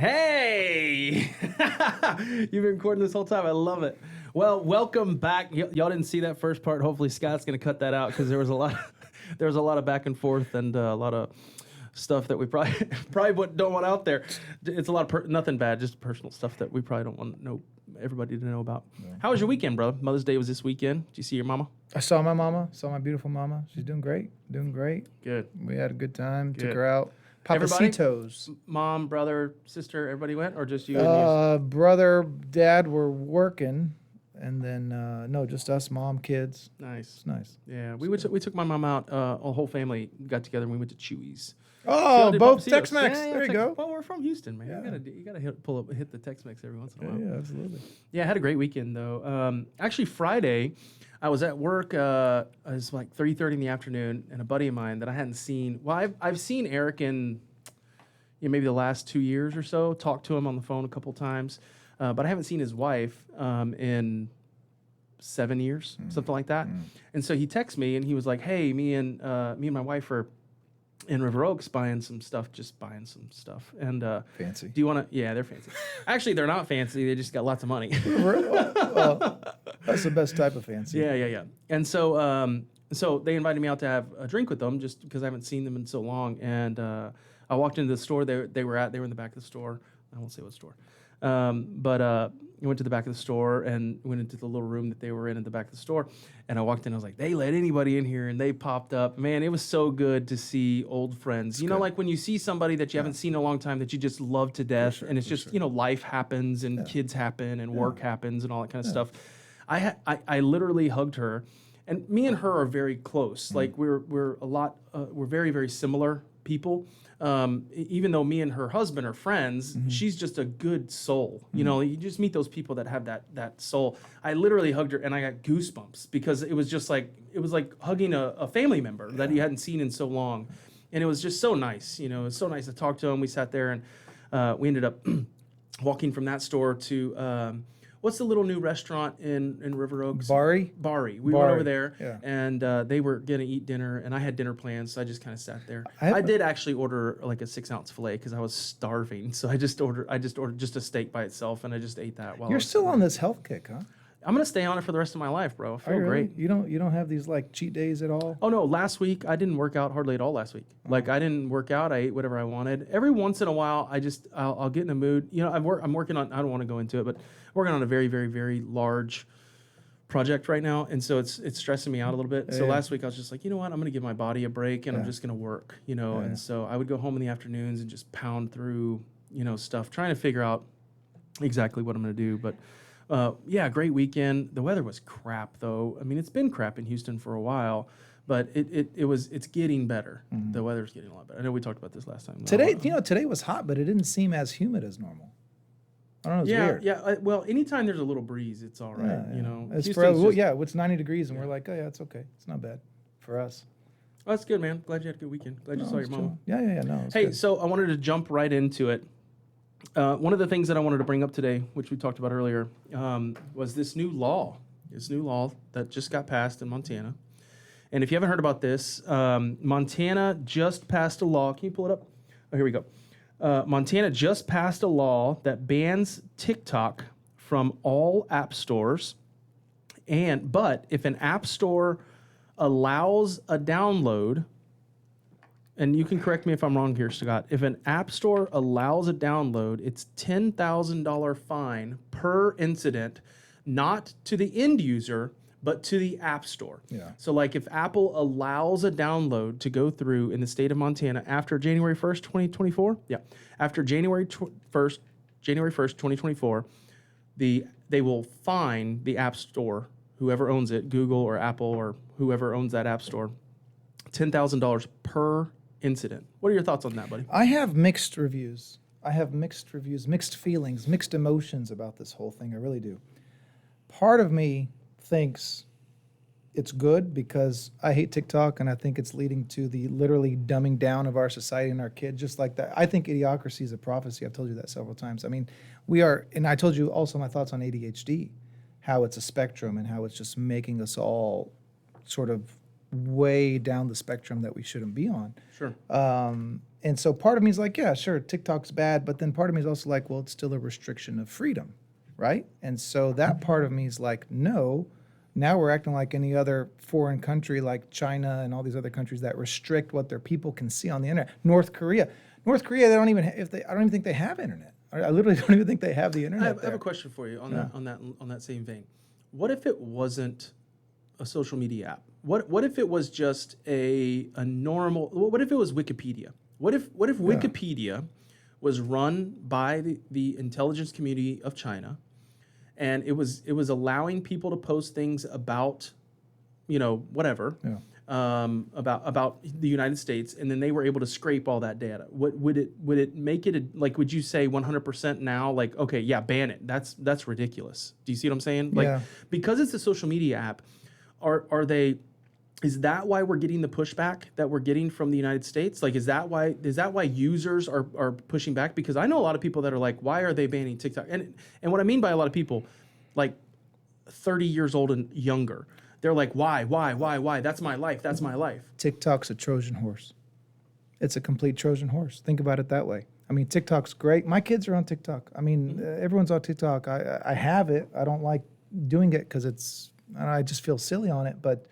Hey! You've been recording this whole time. I love it. Well, welcome back. Y'all didn't see that first part. Hopefully Scott's going to cut that out because there was a lot of back and forth and a lot of stuff that we probably don't want out there. It's a lot of nothing bad, just personal stuff that we probably don't want everybody to know about. Yeah. How was your weekend, brother? Mother's Day was this weekend. Did you see your mama? I saw my mama. Saw my beautiful mama. She's doing great. Good. We had a good time. Good. Took her out. Everybody? Papacitos. Mom, brother, sister, everybody went, or just you and you? Brother, dad were working, and then no, just us, mom, kids. Nice. It's nice. Yeah, we took my mom out. A whole family got together and we went to Chewy's. Oh, both Papacitos. Tex-Mex. Yeah, there you go. Well, we're from Houston, man. Yeah. You gotta hit the Tex-Mex every once in a while. Yeah, absolutely. Yeah, I had a great weekend though. Actually, Friday, I was at work. It was like 3:30 in the afternoon, and a buddy of mine that I hadn't seen. Well, I've seen Eric in maybe the last 2 years or so. Talked to him on the phone a couple times, but I haven't seen his wife in 7 years, something like that. And so he texted me, and he was like, "Hey, me and my wife are in River Oaks buying some stuff. And Fancy. Do you want to? Yeah, they're fancy. Actually, they're not fancy. They just got lots of money. Well, that's the best type of fancy. Yeah. And so they invited me out to have a drink with them just because I haven't seen them in so long. And I walked into the store they were in the back of the store. I won't say what store. But I went to the back of the store and went into the little room that they were in at the back of the store. And I walked in, I was like, they let anybody in here, and they popped up. Man, it was so good to see old friends. You know, like when you see somebody that you haven't seen in a long time that you just love to death, and it's just, life happens, and kids happen, and work happens, and all that kind of stuff. I literally hugged her, and me and her are very close. Like we're very, very similar people. Even though me and her husband are friends, she's just a good soul. You know, you just meet those people that have that soul. I literally hugged her and I got goosebumps because it was like hugging a family member that you hadn't seen in so long. And it was just so nice. You know, it was so nice to talk to him. We sat there and we ended up walking from that store to, what's the little new restaurant in River Oaks? Bari. We went over there, and they were going to eat dinner, and I had dinner plans, so I just kind of sat there. I did actually order like a 6-ounce filet because I was starving, so I just ordered just a steak by itself, and I just ate that. You're still on this health kick, huh? I'm gonna stay on it for the rest of my life, bro. I feel great. You don't have these like cheat days at all? Oh no, last week I didn't work out hardly at all last week. Like I didn't work out. I ate whatever I wanted. Every once in a while, I'll get in a mood. You know, I'm working on. I don't want to go into it, but working on a very, very, very large project right now, and so it's stressing me out a little bit. So last week I was just like, you know what, I'm gonna give my body a break, and I'm just gonna work. You know, and so I would go home in the afternoons and just pound through stuff, trying to figure out exactly what I'm gonna do, but. Great weekend. The weather was crap, though. I mean, it's been crap in Houston for a while, but it's getting better. The weather's getting a lot better. I know we talked about this last time. Today was hot, but it didn't seem as humid as normal. I don't know. It's weird. Yeah. Well, anytime there's a little breeze, it's all right. Yeah. You know, it's 90 degrees, and we're like, oh yeah, it's okay. It's not bad for us. Well, that's good, man. Glad you had a good weekend. Glad you saw your mama. Yeah. No. Hey, so I wanted to jump right into it. One of the things that I wanted to bring up today, which we talked about earlier, was this new law that just got passed in Montana. And if you haven't heard about this, Montana just passed a law. Can you pull it up? Oh, here we go. Montana just passed a law that bans TikTok from all app stores. But if an app store allows a download, and you can correct me if I'm wrong here, Scott. If an app store allows a download, it's $10,000 fine per incident, not to the end user, but to the app store. Yeah. So like if Apple allows a download to go through in the state of Montana after January 1st, 2024, after January 1st, 2024, they will fine the app store, whoever owns it, Google or Apple or whoever owns that app store, $10,000 per incident. What are your thoughts on that, buddy? I have mixed reviews. Mixed feelings, mixed emotions about this whole thing. I really do. Part of me thinks it's good because I hate TikTok and I think it's leading to the literally dumbing down of our society and our kids, just like that. I think idiocracy is a prophecy. I've told you that several times. I mean, and I told you also my thoughts on ADHD, how it's a spectrum and how it's just making us all sort of way down the spectrum that we shouldn't be on. Sure. And so part of me is like, yeah, sure, TikTok's bad, but then part of me is also like, well, it's still a restriction of freedom, right? And so that part of me is like, no, now we're acting like any other foreign country like China and all these other countries that restrict what their people can see on the internet. North Korea, they don't even I don't even think they have internet. I literally don't even think they have the internet. I have a question for you on that same vein. What if it wasn't a social media app? What if it was just a normal? What if it was Wikipedia? What if Wikipedia was run by the intelligence community of China, and it was allowing people to post things about, whatever, about the United States, and then they were able to scrape all that data? Would it make it would you say 100% now? Like, okay, yeah, ban it. That's ridiculous. Do you see what I'm saying? Like, because it's a social media app, are they? Is that why we're getting the pushback that we're getting from the United States? Like, is that why users are pushing back? Because I know a lot of people that are like, why are they banning TikTok? And what I mean by a lot of people, like 30 years old and younger, they're like, why? That's my life. That's my life. TikTok's a Trojan horse. It's a complete Trojan horse. Think about it that way. I mean, TikTok's great. My kids are on TikTok. I mean, everyone's on TikTok. I have it. I don't like doing it because I just feel silly on it. But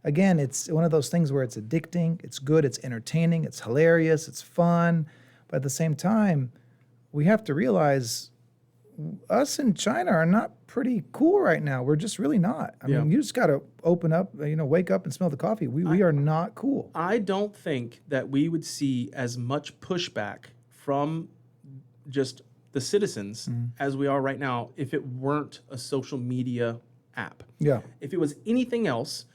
again, it's one of those things where it's addicting, it's good, it's entertaining, it's hilarious, it's fun. But at the same time, we have to realize us in China are not pretty cool right now. We're just really not. I mean, you just got to open up, wake up and smell the coffee. We are not cool. I don't think that we would see as much pushback from just the citizens as we are right now if it weren't a social media app. Yeah. If it was anything else,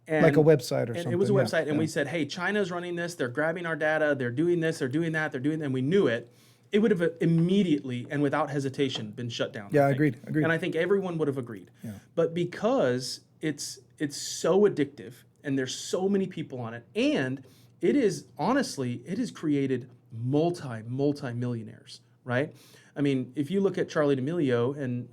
and, like a website or something. It was a website, and we said, hey, China's running this, they're grabbing our data, they're doing this, they're doing that, and we knew it, it would have immediately and without hesitation been shut down. Yeah, agreed. And I think everyone would have agreed. Yeah. But because it's so addictive and there's so many people on it, and it has created multi-millionaires, right? I mean, if you look at Charli D'Amelio and,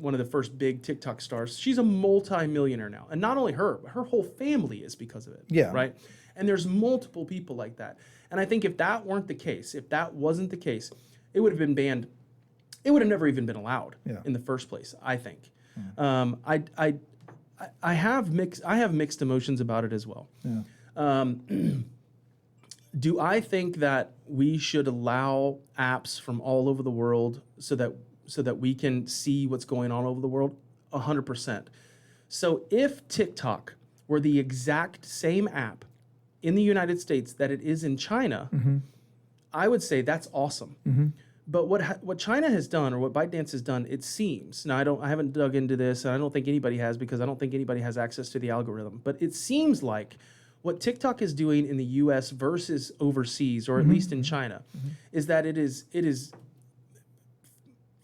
one of the first big TikTok stars, she's a multi-millionaire now. And not only her, but her whole family is because of it. Yeah. Right? And there's multiple people like that. And I think if that weren't the case, if that wasn't the case, it would have been banned. It would have never even been allowed in the first place, I think. I have mixed emotions about it as well. Yeah. Do I think that we should allow apps from all over the world so that we can see what's going on all over the world? 100%. So if TikTok were the exact same app in the United States that it is in China, I would say that's awesome. But what China has done, or what ByteDance has done, it seems, now I haven't dug into this, and I don't think anybody has, because I don't think anybody has access to the algorithm, but it seems like what TikTok is doing in the U.S. versus overseas, or at least in China, is that it is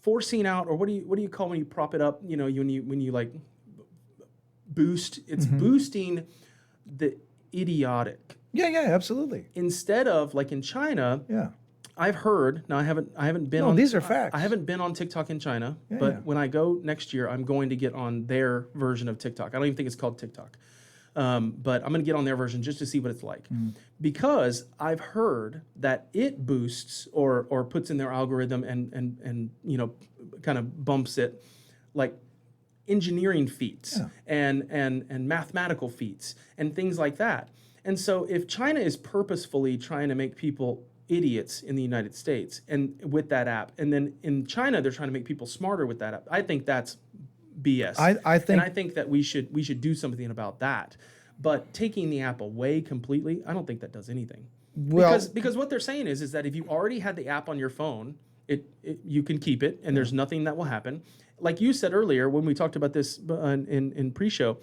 forcing out, or what do you call when you prop it up? When you like boost, it's boosting the idiotic. Yeah, absolutely. Instead of like in China, I've heard. Now I haven't been on. These are facts. I haven't been on TikTok in China, but when I go next year, I'm going to get on their version of TikTok. I don't even think it's called TikTok. But I'm going to get on their version just to see what it's like, because I've heard that it boosts or puts in their algorithm and kind of bumps it, like engineering feats and mathematical feats and things like that. And so if China is purposefully trying to make people idiots in the United States and with that app, and then in China they're trying to make people smarter with that app, I think that's BS. I think that we should do something about that. But taking the app away completely, I don't think that does anything. Well, because what they're saying is that if you already had the app on your phone, you can keep it, and there's nothing that will happen. Like you said earlier when we talked about this in pre-show,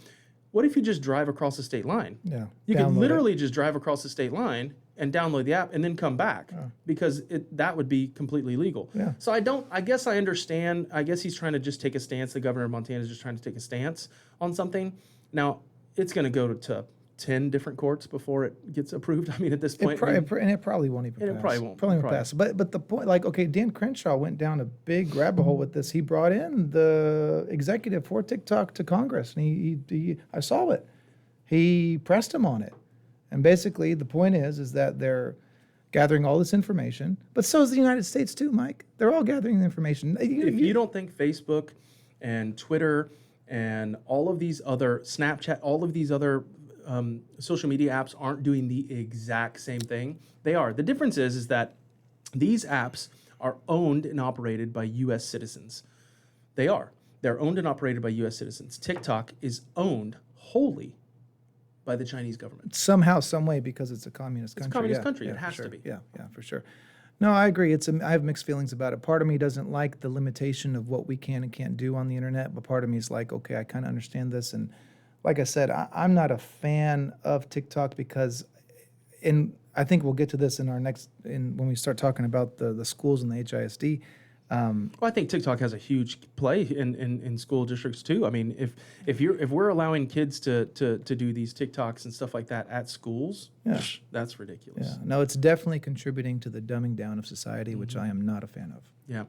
what if you just drive across the state line? Yeah, you could literally just drive across the state line and download the app and then come back, because that would be completely legal. Yeah. So I guess I understand. I guess he's trying to just take a stance. The governor of Montana is just trying to take a stance on something. Now, it's going to go to 10 different courts before it gets approved. I mean, at this point. And it probably won't even pass. It probably won't. Probably won't pass. But the point, Dan Crenshaw went down a big rabbit hole with this. He brought in the executive for TikTok to Congress, and he I saw it. He pressed him on it. And basically, the point is that gathering all this information. But so is the United States too, Mike. They're all gathering the information. If you don't think Facebook and Twitter and all of these other Snapchat, all of these other social media apps aren't doing the exact same thing, they are. The difference is that these apps are owned and operated by U.S. citizens. They are. They're owned and operated by U.S. citizens. TikTok is owned wholly by the Chinese government. Somehow, some way, because it's a communist country. It's a communist Yeah, country. yeah, It has for to sure. be. Yeah, for sure. No, I agree. I have mixed feelings about it. Part of me doesn't like the limitation of what we can and can't do on the internet, but part of me is like, okay, I kind of understand this. And like I said, I'm not a fan of TikTok because, I think we'll get to this in our when we start talking about the schools and the HISD. Well, I think TikTok has a huge play in school districts too. I mean, if we're allowing kids to do these TikToks and stuff like that at schools, that's ridiculous. Yeah, no, it's definitely contributing to the dumbing down of society, which I am not a fan of. Yeah.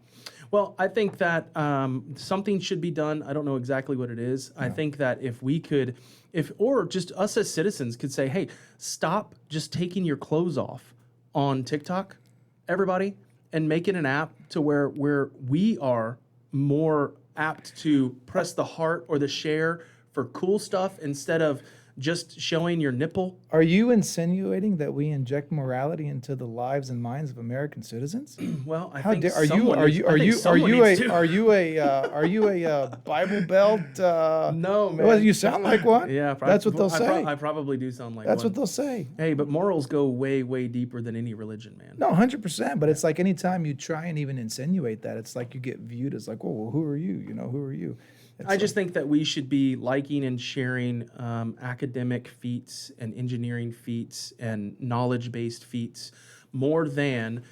Well, I think that something should be done. I don't know exactly what it is. I think that if we could, or just us as citizens could say, hey, stop just taking your clothes off on TikTok, everybody, and make it an app to where we are more apt to press the heart or the share for cool stuff instead of just showing your nipple. Are you insinuating that we inject morality into the lives and minds of American citizens? Well, I How think dare are someone needs- I think someone needs to. are you a Bible Belt? No, man. Well, you sound like one. Yeah, that's what they'll say. I probably do sound like That's one. what they'll say. Hey, but morals go way, way deeper than any religion, man. No, 100%. But it's like anytime you try and even insinuate that, it's like you get viewed as like, well, who are you? You know, who are you? I just think that we should be liking and sharing academic feats and engineering feats and knowledge-based feats more than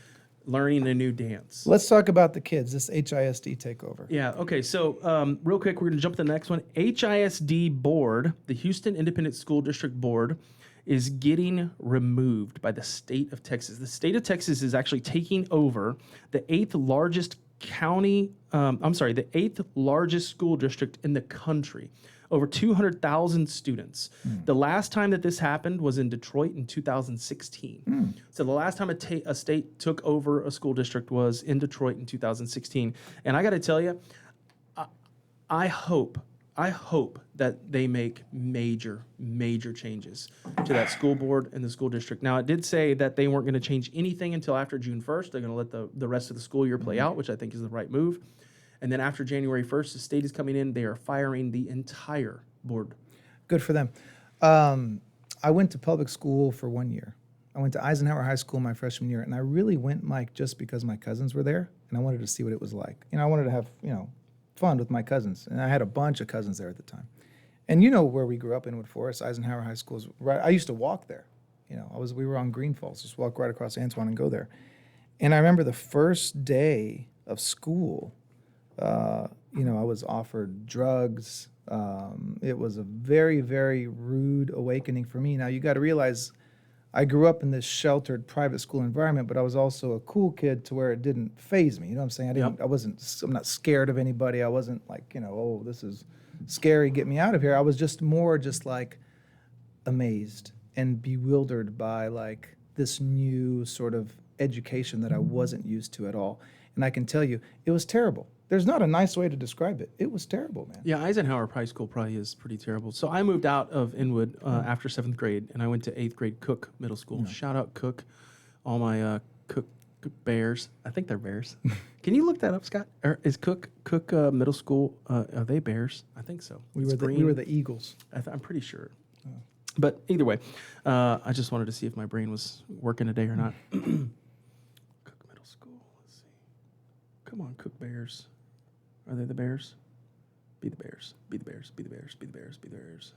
learning a new dance. Let's talk about the kids, this HISD takeover. Yeah, okay, so real quick, we're going to jump to the next one. HISD board, the Houston Independent School District Board, is getting removed by the state of Texas. The state of Texas is actually taking over the eighth largest the eighth largest school district in the country, over 200,000 students. The last time that this happened was in Detroit in 2016. So the last time a state took over a school district was in Detroit in 2016. And I got to tell you, I hope that they make major changes to that school board and the school district. Now, it did say that they weren't going to change anything until after June 1st. They're going to let the rest of the school year play out, which I think is the right move. And then after January 1st, the state is coming in. They are firing the entire board. Good for them. I went to public school for 1 year. I went to Eisenhower High School my freshman year, and I really went, Mike, just because my cousins were there, and I wanted to see what it was like. I wanted to have, fun with my cousins, and I had a bunch of cousins there at the time. And you know where we grew up, Inwood Forest, Eisenhower High School is right. I used to walk there. We were on Green Falls, just walk right across Antoine and go there. And I remember the first day of school, I was offered drugs. It was a very, very rude awakening for me. Now you got to realize, I grew up in this sheltered private school environment, but I was also a cool kid to where it didn't faze me. You know what I'm saying? I'm not scared of anybody. I wasn't like, oh, this is scary, get me out of here. I was just more like amazed and bewildered by like this new sort of education that I wasn't used to at all. And I can tell you, it was terrible. There's not a nice way to describe it. It was terrible, man. Yeah, Eisenhower High School probably is pretty terrible. So I moved out of Inwood after 7th grade, and I went to 8th grade Cook Middle School. Shout out Cook, all my Cook Bears. I think they're Bears. Can you look that up, Scott? Or is Cook Middle School, are they Bears? I think so. We were the Eagles. I'm pretty sure. But either way, I just wanted to see if my brain was working today or not. Cook Middle School. Let's see. Come on, Cook Bears. Are they the Bears? Be the Bears. Be the Bears. Be the Bears. Be the Bears. Be the Bears.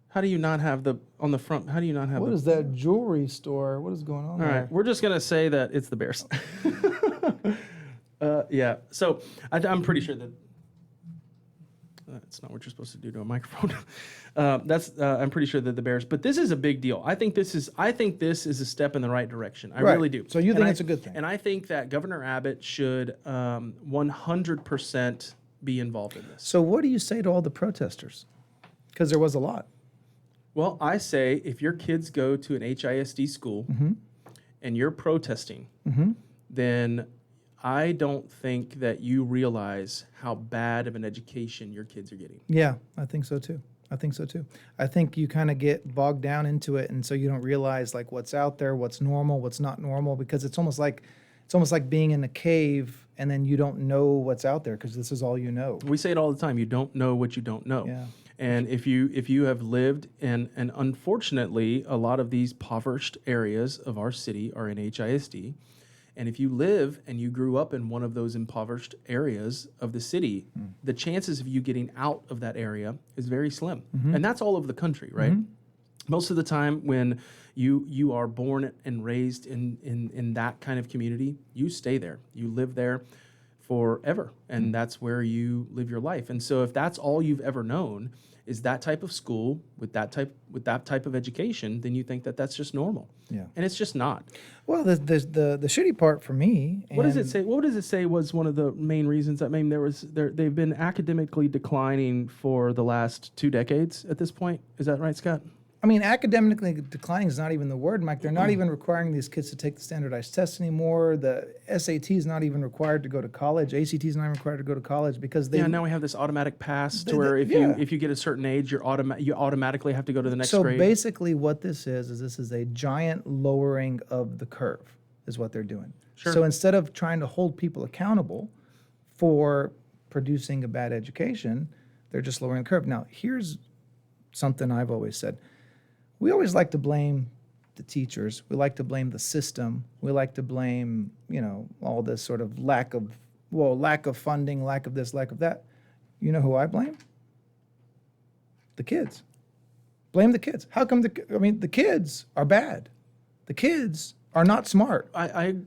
How do you not have on the front? How do you not have? What is that jewelry store? What is going on there? All right, we're just gonna say that it's the Bears. Yeah. So I'm pretty sure that that's not what you're supposed to do to a microphone. I'm pretty sure that the Bears. But this is a big deal. I think this is a step in the right direction. I really do. So you think it's a good thing? And I think that Governor Abbott should 100% be involved in this. So what do you say to all the protesters? Because there was a lot. Well, I say if your kids go to an HISD school and you're protesting, then I don't think that you realize how bad of an education your kids are getting. Yeah, I think so too. I think you kind of get bogged down into it, and so you don't realize like what's out there, what's normal, what's not normal, because it's almost like being in a cave and then you don't know what's out there because this is all you know. We say it all the time. You don't know what you don't know. Yeah. And if you have lived in, and unfortunately, a lot of these impoverished areas of our city are in HISD. And if you live and you grew up in one of those impoverished areas of the city, the chances of you getting out of that area is very slim. And that's all over the country, right? Most of the time when you are born and raised in that kind of community, you stay there. You live there forever. And that's where you live your life. And so if that's all you've ever known is that type of school with that type of education, then you think that that's just normal. Yeah. And it's just not. Well, the shitty part for me. What does it say? What does it say was one of the main reasons? I mean, they've been academically declining for the last 2 decades at this point. Is that right, Scott? I mean, academically declining is not even the word, Mike. They're not even requiring these kids to take the standardized tests anymore. The SAT is not even required to go to college. ACT is not even required to go to college because they. Yeah, now we have this automatic pass to where if you get a certain age, you automatically have to go to the next grade. So basically, what this is a giant lowering of the curve, is what they're doing. Sure. So instead of trying to hold people accountable for producing a bad education, they're just lowering the curve. Now, here's something I've always said. We always like to blame the teachers. We like to blame the system. We like to blame, all this sort of lack of funding, lack of this, lack of that. You know who I blame? The kids. Blame the kids. How come the kids are bad. The kids are not smart.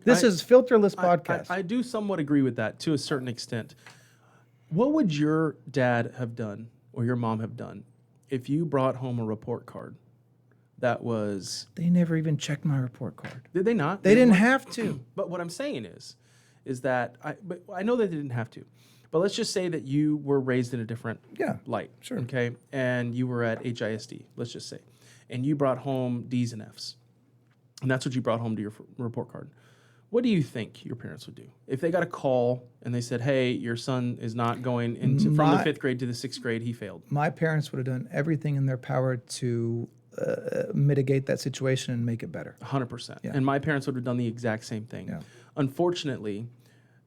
This is Filterless Podcast. I do somewhat agree with that to a certain extent. What would your dad have done or your mom have done if you brought home a report card that was... They never even checked my report card. Did they not? They didn't have to. But what I'm saying is that I know that they didn't have to. But let's just say that you were raised in a different light. Sure. Okay? And you were at HISD, let's just say. And you brought home D's and F's. And that's what you brought home to your report card. What do you think your parents would do? If they got a call and they said, hey, your son is not going from the 5th grade to the 6th grade, he failed. My parents would have done everything in their power to mitigate that situation and make it better. 100%. Yeah. And my parents would have done the exact same thing. Yeah. Unfortunately,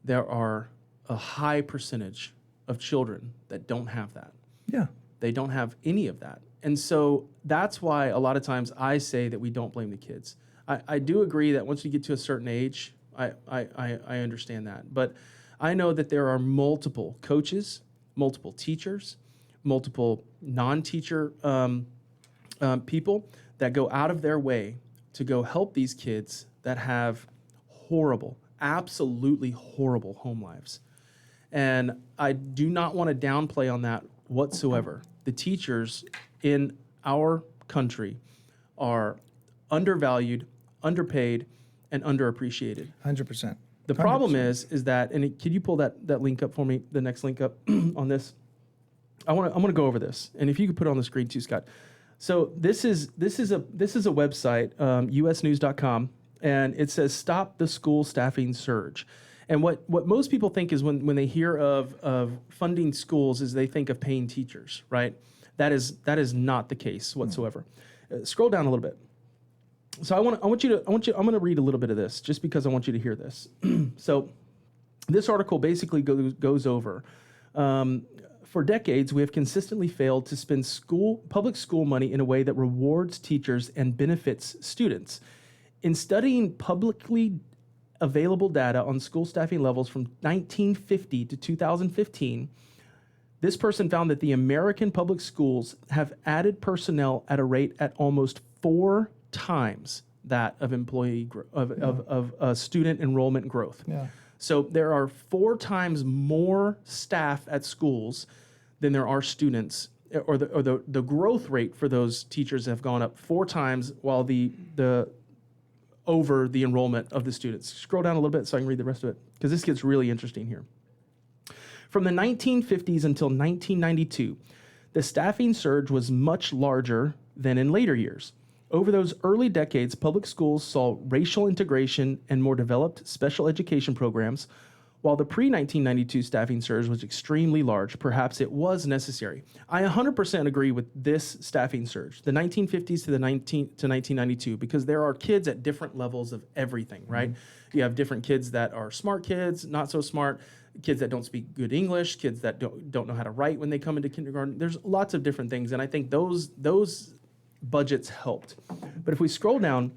there are a high percentage of children that don't have that. Yeah. They don't have any of that. And so that's why a lot of times I say that we don't blame the kids. I do agree that once you get to a certain age, I understand that. But I know that there are multiple coaches, multiple teachers, multiple non-teacher people that go out of their way to go help these kids that have horrible, absolutely horrible home lives. And I do not want to downplay on that whatsoever. The teachers in our country are undervalued, underpaid, and underappreciated. 100%. The problem is that, and can you pull that link up for me, the next link up on this? I'm gonna go over this, and if you could put it on the screen too, Scott. So this is a website, usnews.com, and it says "Stop the School Staffing Surge." And what most people think is when they hear of funding schools is they think of paying teachers, right? That is not the case whatsoever. Scroll down a little bit. So I'm going to read a little bit of this just because I want you to hear this. So this article basically goes over, for decades, we have consistently failed to spend public school money in a way that rewards teachers and benefits students. In studying publicly available data on school staffing levels from 1950 to 2015, this person found that the American public schools have added personnel at a rate at almost 4 times that of student enrollment growth. Yeah. So there are 4 times more staff at schools than there are students, or the growth rate for those teachers have gone up 4 times, while the over the enrollment of the students. Scroll down a little bit so I can read the rest of it, because this gets really interesting here. From the 1950s until 1992, the staffing surge was much larger than in later years. Over those early decades, public schools saw racial integration and more developed special education programs. While the pre-1992 staffing surge was extremely large, perhaps it was necessary. I 100% agree with this staffing surge, the 1950s to 1992, because there are kids at different levels of everything, right? You have different kids that are smart kids, not so smart, kids that don't speak good English, kids that don't know how to write when they come into kindergarten. There's lots of different things, and I think those budgets helped. But if we scroll down,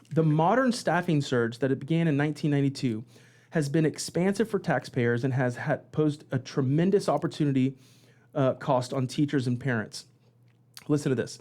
the modern staffing surge that it began in 1992 has been expansive for taxpayers and has posed a tremendous opportunity cost on teachers and parents. Listen to this.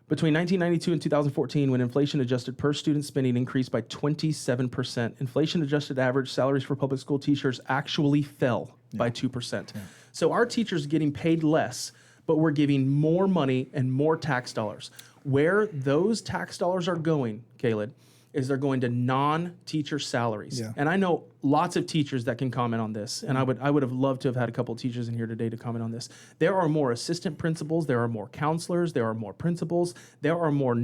Between 1992 and 2014, when inflation-adjusted per-student spending increased by 27%, inflation-adjusted average salaries for public school teachers actually fell by 2%. Yeah. So our teachers are getting paid less, but we're giving more money and more tax dollars. Where those tax dollars are going, Caleb, is they're going to non-teacher salaries. Yeah. And I know lots of teachers that can comment on this, and I would have loved to have had a couple of teachers in here today to comment on this. There are more assistant principals, there are more counselors, there are more principals, there are more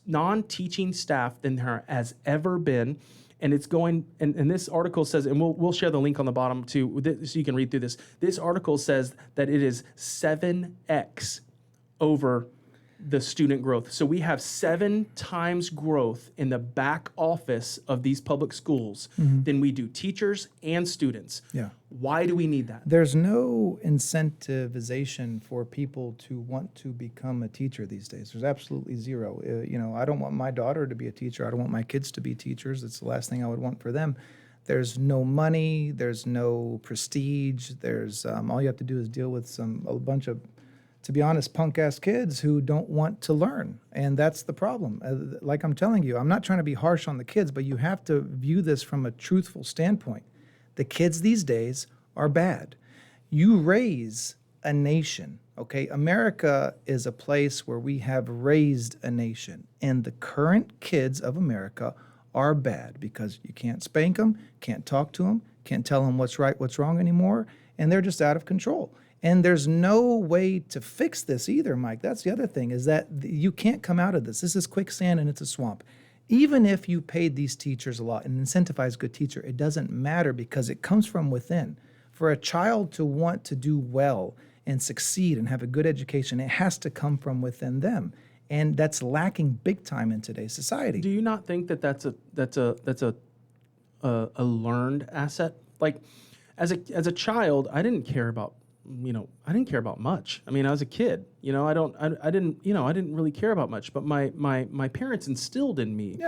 non-teaching staff than there has ever been. And it's going, and this article says, and we'll share the link on the bottom too, so you can read through this. This article says that it is 7x over the student growth. So we have 7 times growth in the back office of these public schools than we do teachers and students. Yeah. Why do we need that? There's no incentivization for people to want to become a teacher these days. There's absolutely zero. I don't want my daughter to be a teacher. I don't want my kids to be teachers. It's the last thing I would want for them. There's no money. There's no prestige. There's all you have to do is deal with a bunch of, to be honest, punk-ass kids who don't want to learn. And that's the problem. Like I'm telling you, I'm not trying to be harsh on the kids, but you have to view this from a truthful standpoint. The kids these days are bad. You raise a nation, okay? America is a place where we have raised a nation. And the current kids of America are bad because you can't spank them, can't talk to them, can't tell them what's right, what's wrong anymore, and they're just out of control. And there's no way to fix this either, Mike. That's the other thing, is that you can't come out of this. This is quicksand and it's a swamp. Even if you paid these teachers a lot and incentivized good teacher, it doesn't matter because it comes from within. For a child to want to do well and succeed and have a good education, it has to come from within them. And that's lacking big time in today's society. Do you not think that that's a learned asset? Like, as a child, I didn't care about much. I mean, I was a kid, I didn't really care about much, but my parents instilled in me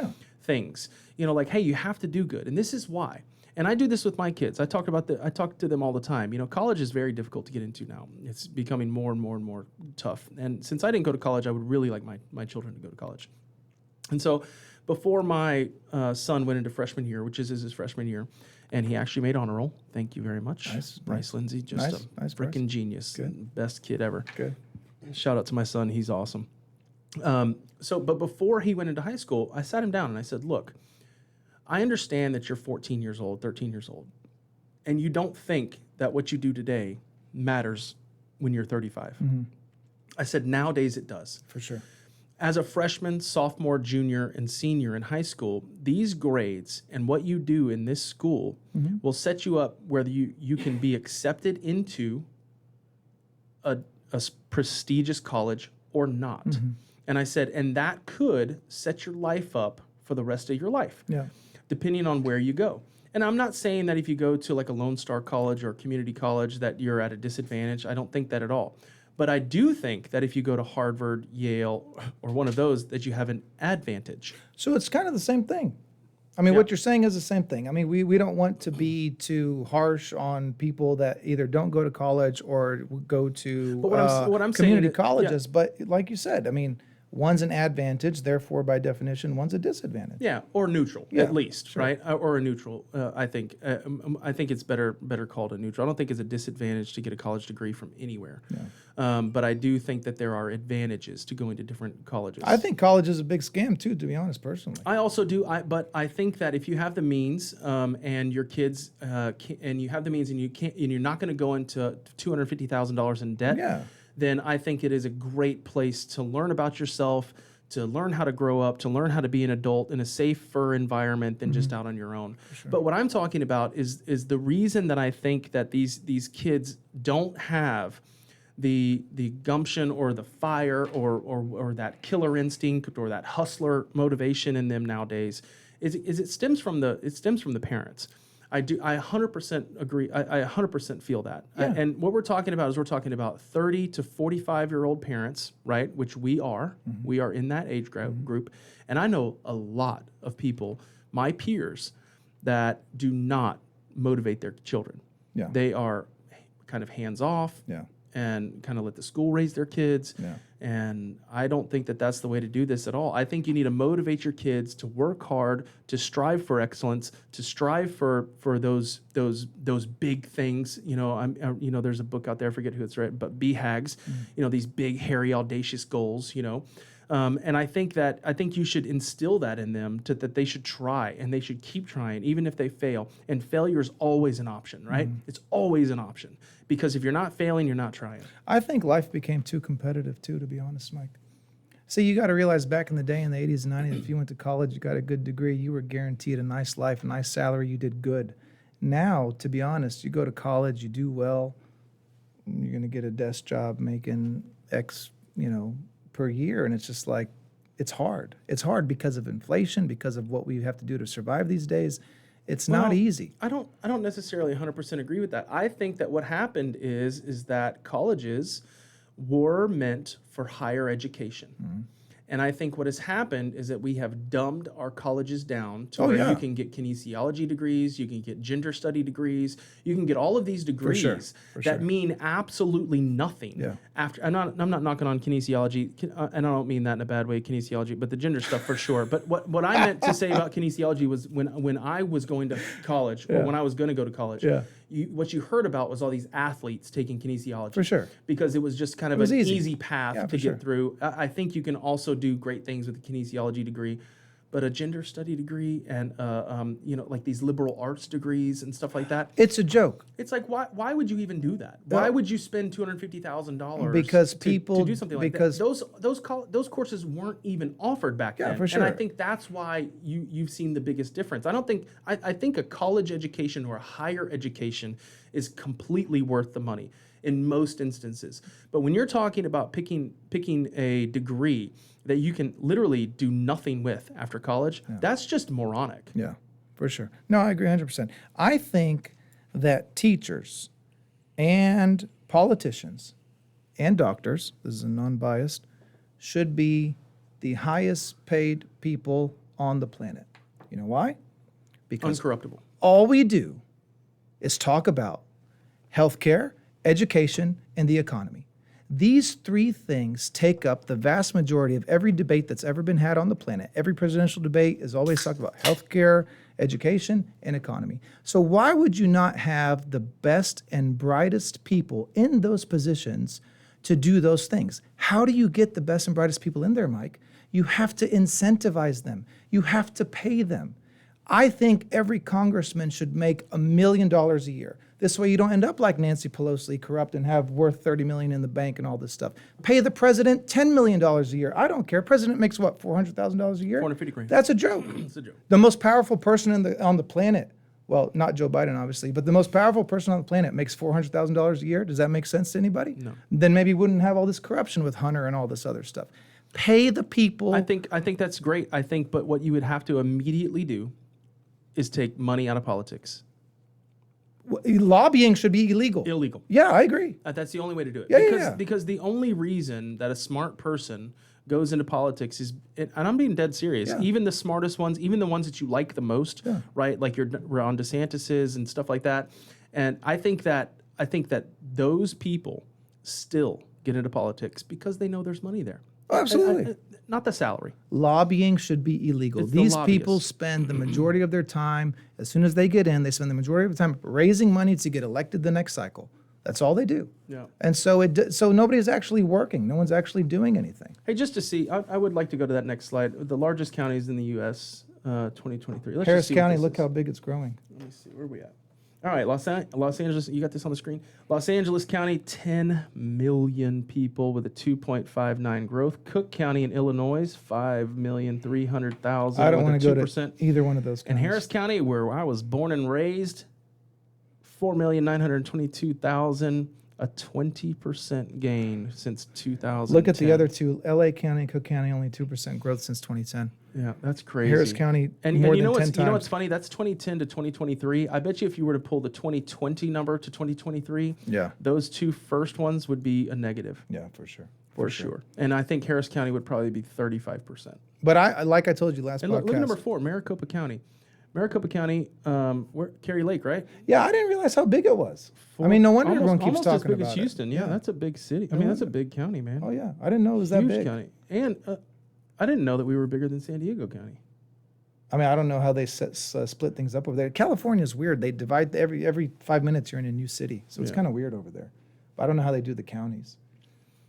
things, like, hey, you have to do good. And this is why. And I do this with my kids. I talk to them all the time. College is very difficult to get into now. It's becoming more and more and more tough. And since I didn't go to college, I would really like my children to go to college. And so before my son went into freshman year, which is his freshman year, and he actually made honor roll. Thank you very much. Bryce Lindsey, just a freaking genius. Good. Best kid ever. Good. Shout out to my son. He's awesome. But before he went into high school, I sat him down and I said, look, I understand that you're 14 years old, 13 years old, and you don't think that what you do today matters when you're 35. Mm-hmm. I said, nowadays it does. For sure. As a freshman, sophomore, junior, and senior in high school, these grades and what you do in this school will set you up whether you can be accepted into a prestigious college or not. Mm-hmm. And I said, and that could set your life up for the rest of your life, depending on where you go. And I'm not saying that if you go to like a Lone Star college or community college that you're at a disadvantage. I don't think that at all. But I do think that if you go to Harvard, Yale, or one of those, that you have an advantage. So it's kind of the same thing. I mean, what you're saying is the same thing. I mean, we don't want to be too harsh on people that either don't go to college or go to what I'm community saying colleges. But like you said, I mean, one's an advantage, therefore, by definition, one's a disadvantage. Yeah, or neutral, at least, right? Or a neutral, I think. I think it's better called a neutral. I don't think it's a disadvantage to get a college degree from anywhere. Yeah. But I do think that there are advantages to going to different colleges. I think college is a big scam, too, to be honest, personally. I also do, but I think that if you have the means and your kids, and you have the means and you're not going to go into $250,000 in debt, then I think it is a great place to learn about yourself, learn how to grow up, to learn how to be an adult in a safer environment than just out on your own. Sure. But what I'm talking about is the reason that I think that these kids don't have the gumption or the fire or that killer instinct or that hustler motivation in them nowadays is it stems from the parents. I 100% agree. I 100% feel that. Yeah. And what we're talking about is we're talking about 30 to 45-year-old parents, right? Which we are. We are in that age group. And I know a lot of people, my peers, that do not motivate their children. Yeah. They are kind of hands off. Yeah. And kind of let the school raise their kids. Yeah. And I don't think that that's the way to do this at all. I think you need to motivate your kids to work hard, to strive for excellence, to strive for those big things. You know, there's a book out there, I forget who it's written, but BHAGs. You know, these big, hairy, audacious goals. You know, and I think you should instill that in them that they should try and they should keep trying even if they fail. And failure is always an option, right? It's always an option. Because if you're not failing, you're not trying. I think life became too competitive too, to be honest, Mike. See, you got to realize back in the day, in the 80s and 90s, if you went to college, you got a good degree, you were guaranteed a nice life, a nice salary, you did good. Now, to be honest, you go to college, you do well, you're going to get a desk job making X, per year, and it's just like, it's hard. It's hard because of inflation, because of what we have to do to survive these days. It's not easy. I don't necessarily 100% agree with that. I think that what happened is that colleges were meant for higher education. And I think what has happened is that we have dumbed our colleges down to where you can get kinesiology degrees, you can get gender study degrees, you can get all of these degrees that mean absolutely nothing. Yeah. After I'm not knocking on kinesiology, and I don't mean that in a bad way, kinesiology, but the gender stuff for sure. But what I meant to say about kinesiology was when I was going to college, or when I was going to go to college, what you heard about was all these athletes taking kinesiology. For sure. Because it was just kind of an easy path to get through. I think you can also do great things with a kinesiology degree, but a gender study degree and like these liberal arts degrees and stuff like that. It's a joke. It's like why would you even do that? Why would you spend $250,000 because people to do something like that? Those courses weren't even offered back then. For sure. And I think that's why you've seen the biggest difference. I think a college education or a higher education is completely worth the money in most instances. But when you're talking about picking a degree that you can literally do nothing with after college, that's just moronic. Yeah, for sure. No, I agree 100%. I think that teachers and politicians and doctors, this is a non-biased, should be the highest paid people on the planet. You know why? Because uncorruptible. All we do is talk about healthcare, education, and the economy. These three things take up the vast majority of every debate that's ever been had on the planet. Every presidential debate is always talked about healthcare, education, and economy. So why would you not have the best and brightest people in those positions to do those things? How do you get the best and brightest people in there, Mike? You have to incentivize them. You have to pay them. I think every congressman should make $1 million a year. This way you don't end up like Nancy Pelosi, corrupt and have worth $30 million in the bank and all this stuff. Pay the president $10 million a year. I don't care. President makes what, $400,000 a year? $450,000. That's a joke. It's a joke. The most powerful person on the planet, well, not Joe Biden, obviously, but the most powerful person on the planet makes $400,000 a year. Does that make sense to anybody? No. Then maybe we wouldn't have all this corruption with Hunter and all this other stuff. Pay the people. I think that's great. But what you would have to immediately do is take money out of politics. Lobbying should be illegal. Illegal. Yeah, I agree. That's the only way to do it. Yeah, Because the only reason that a smart person goes into politics is, and I'm being dead serious, even the smartest ones, even the ones that you like the most, right? Like your Ron DeSantis's and stuff like that. And I think that those people still get into politics because they know there's money there. Oh, absolutely. Not the salary. Lobbying should be illegal. It's These people spend the majority of their time, as soon as they get in, they spend the majority of the time raising money to get elected the next cycle. That's all they do. Yeah. And so nobody is actually working. No one's actually doing anything. Hey, just to see, I would like to go to that next slide. The largest counties in the U.S., 2023. Harris County, look how big it's growing. Let me see, where are we at? All right, Los Angeles, you got this on the screen. Los Angeles County, 10 million people with a 2.59 growth. Cook County in Illinois, 5,300,000. I don't want to go to either one of those counties. And Harris County, where I was born and raised, 4,922,000, a 20% gain since 2010. Look at the other two, L.A. County and Cook County, only 2% growth since 2010. Yeah, that's crazy. Harris County, and more you than know 10 what's, times. You know what's funny? That's 2010 to 2023. I bet you if you were to pull the 2020 number to 2023, those two first ones would be a negative. Yeah, for sure. For sure. And I think Harris County would probably be 35%. But like I told you last podcast. Look at number 4, Maricopa County. Maricopa County, Cary Lake, right? Yeah, I didn't realize how big it was. I mean, no wonder everyone keeps talking about it. Almost as big as Houston. Yeah, that's a big city. I mean, that's a big county, man. Oh, yeah. I didn't know it was that big. Huge county. And I didn't know that we were bigger than San Diego County. I mean, I don't know how they split things up over there. California's weird. They divide every 5 minutes you're in a new city. So it's kind of weird over there. But I don't know how they do the counties.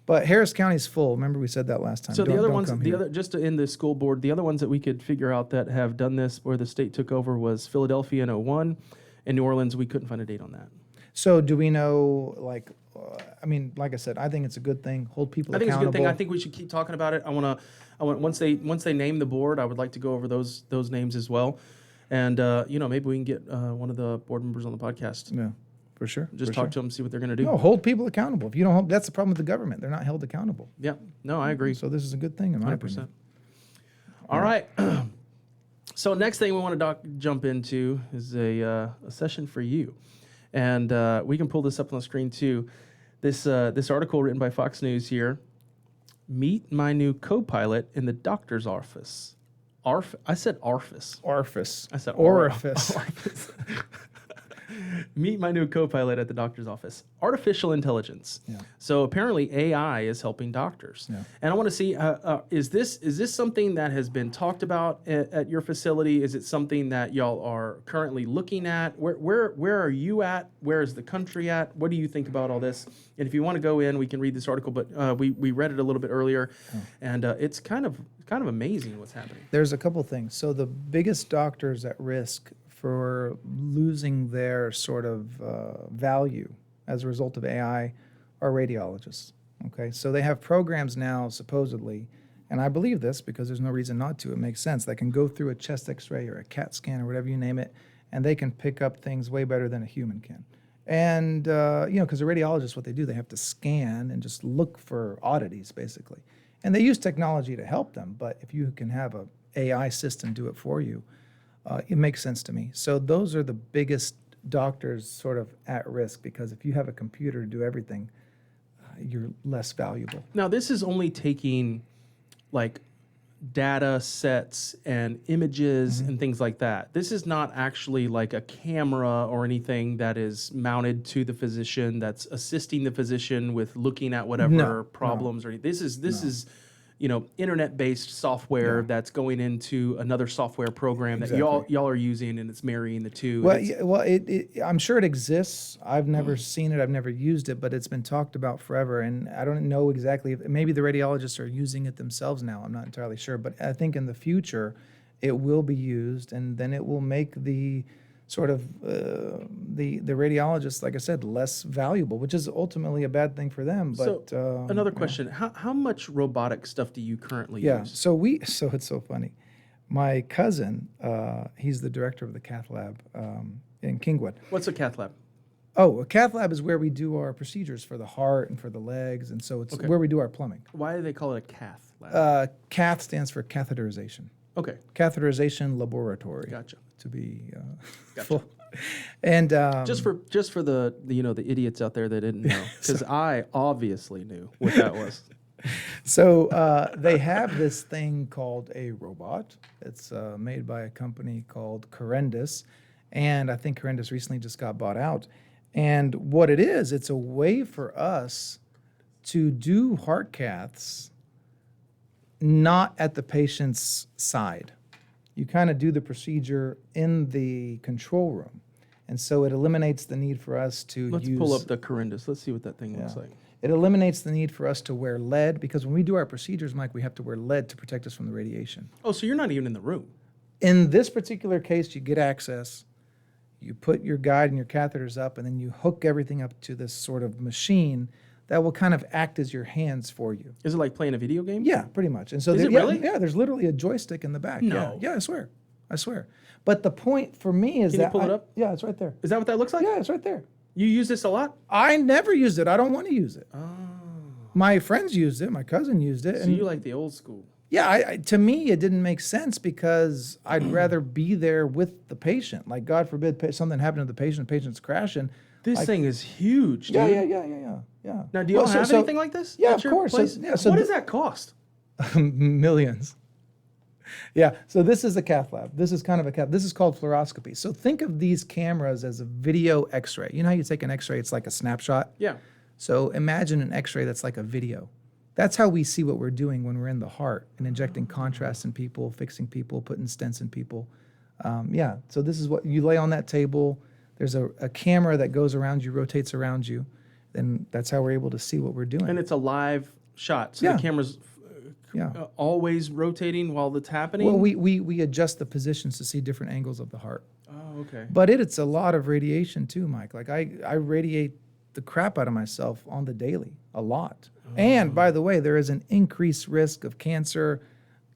But Harris County's full. Remember we said that last time. So the other ones, just to end the school board, the other ones that we could figure out that have done this where the state took over was Philadelphia in 2001, and New Orleans. We couldn't find a date on that. So do we know, like, I mean, like I said, I think it's a good thing. Hold people accountable. I think it's a good thing. I think we should keep talking about it. I want once they name the board, I would like to go over those names as well, and maybe we can get one of the board members on the podcast. Yeah. For sure. Just talk to them, see what they're going to do. No, hold people accountable. If you don't, that's the problem with the government. They're not held accountable. Yeah. No, I agree. So this is a good thing in my 100%. Opinion. All right. So next thing we want to jump into is a session for you, and we can pull this up on the screen too. This article written by Fox News here. Meet my new co-pilot in the doctor's office. I said orifice. Orifice. I said orifice. Orifice. Meet my new co-pilot at the doctor's office. Artificial intelligence. Yeah. So apparently AI is helping doctors. Yeah. And I want to see, is this something that has been talked about at your facility? Is it something that y'all are currently looking at? Where are you at? Where is the country at? What do you think about all this? And if you want to go in, we can read this article, but we read it a little bit earlier, and it's kind of amazing what's happening. There's a couple things. So the biggest doctors at risk for losing their sort of value as a result of AI are radiologists. Okay, so they have programs now, supposedly, and I believe this because there's no reason not to. It makes sense. They can go through a chest X-ray or a CAT scan or whatever you name it, and they can pick up things way better than a human can. And because the radiologists, what they do, they have to scan and just look for oddities, basically. And they use technology to help them. But if you can have a AI system do it for you, it makes sense to me. So those are the biggest doctors sort of at risk, because if you have a computer to do everything, you're less valuable. Now, this is only taking like data sets and images and things like that. This is not actually like a camera or anything that is mounted to the physician that's assisting the physician with looking at whatever problems or anything. This is internet-based software that's going into another software program that y'all are using, and it's marrying the two. Well, I'm sure it exists. I've never seen it. I've never used it, but it's been talked about forever, and I don't know exactly. Maybe the radiologists are using it themselves now. I'm not entirely sure, but I think in the future it will be used, and then it will make the sort of the radiologists, like I said, less valuable, which is ultimately a bad thing for them. But another question: how much robotic stuff do you currently use? So it's so funny. My cousin, he's the director of the cath lab in Kingwood. What's a cath lab? Oh, a cath lab is where we do our procedures for the heart and for the legs, and so it's where we do our plumbing. Why do they call it a cath lab? Cath stands for catheterization. Okay. Catheterization laboratory. Gotcha. To be gotcha. full. And just for the the idiots out there that didn't know, because I obviously knew what that was. So they have this thing called a robot. It's made by a company called Corendus, and I think Corendus recently just got bought out. And what it is, it's a way for us to do heart caths not at the patient's side. You kind of do the procedure in the control room. And so it eliminates the need for us to Let's pull up the Corendus. Let's see what that thing looks like. It eliminates the need for us to wear lead, because when we do our procedures, Mike, we have to wear lead to protect us from the radiation. Oh, so you're not even in the room. In this particular case, you get access. You put your guide and your catheters up, and then you hook everything up to this sort of machine that will kind of act as your hands for you. Is it like playing a video game? Yeah, pretty much. And so Is it yeah, really? Yeah, there's literally a joystick in the back. No. Yeah, I swear. But the point for me is Can you pull it up? Yeah, it's right there. Is that what that looks like? Yeah, it's right there. You use this a lot? I never used it. I don't want to use it. Oh. My friends used it. My cousin used it. So and you like the old school. yeah, to me, it didn't make sense because I'd rather be there with the patient. Like, God forbid something happened to the patient's crashing. This thing is huge, dude. Yeah. Now, do you all have anything like this? Yeah, at of your course. place? What does that cost? Millions. Yeah, so this is a cath lab. This is kind of a cath. This is called fluoroscopy. So think of these cameras as a video x-ray. You know how you take an x-ray, it's like a snapshot? Yeah. So imagine an x-ray that's like a video. That's how we see what we're doing when we're in the heart and injecting contrast in people, fixing people, putting stents in people. Yeah, so this is what you lay on that table. There's a camera that goes around you, rotates around you. Then that's how we're able to see what we're doing. And it's a live shot. So Yeah. the camera's always rotating while it's happening? Well, we adjust the positions to see different angles of the heart. Oh, okay. But it's a lot of radiation too, Mike. Like I radiate the crap out of myself on the daily, a lot. And by the way, there is an increased risk of cancer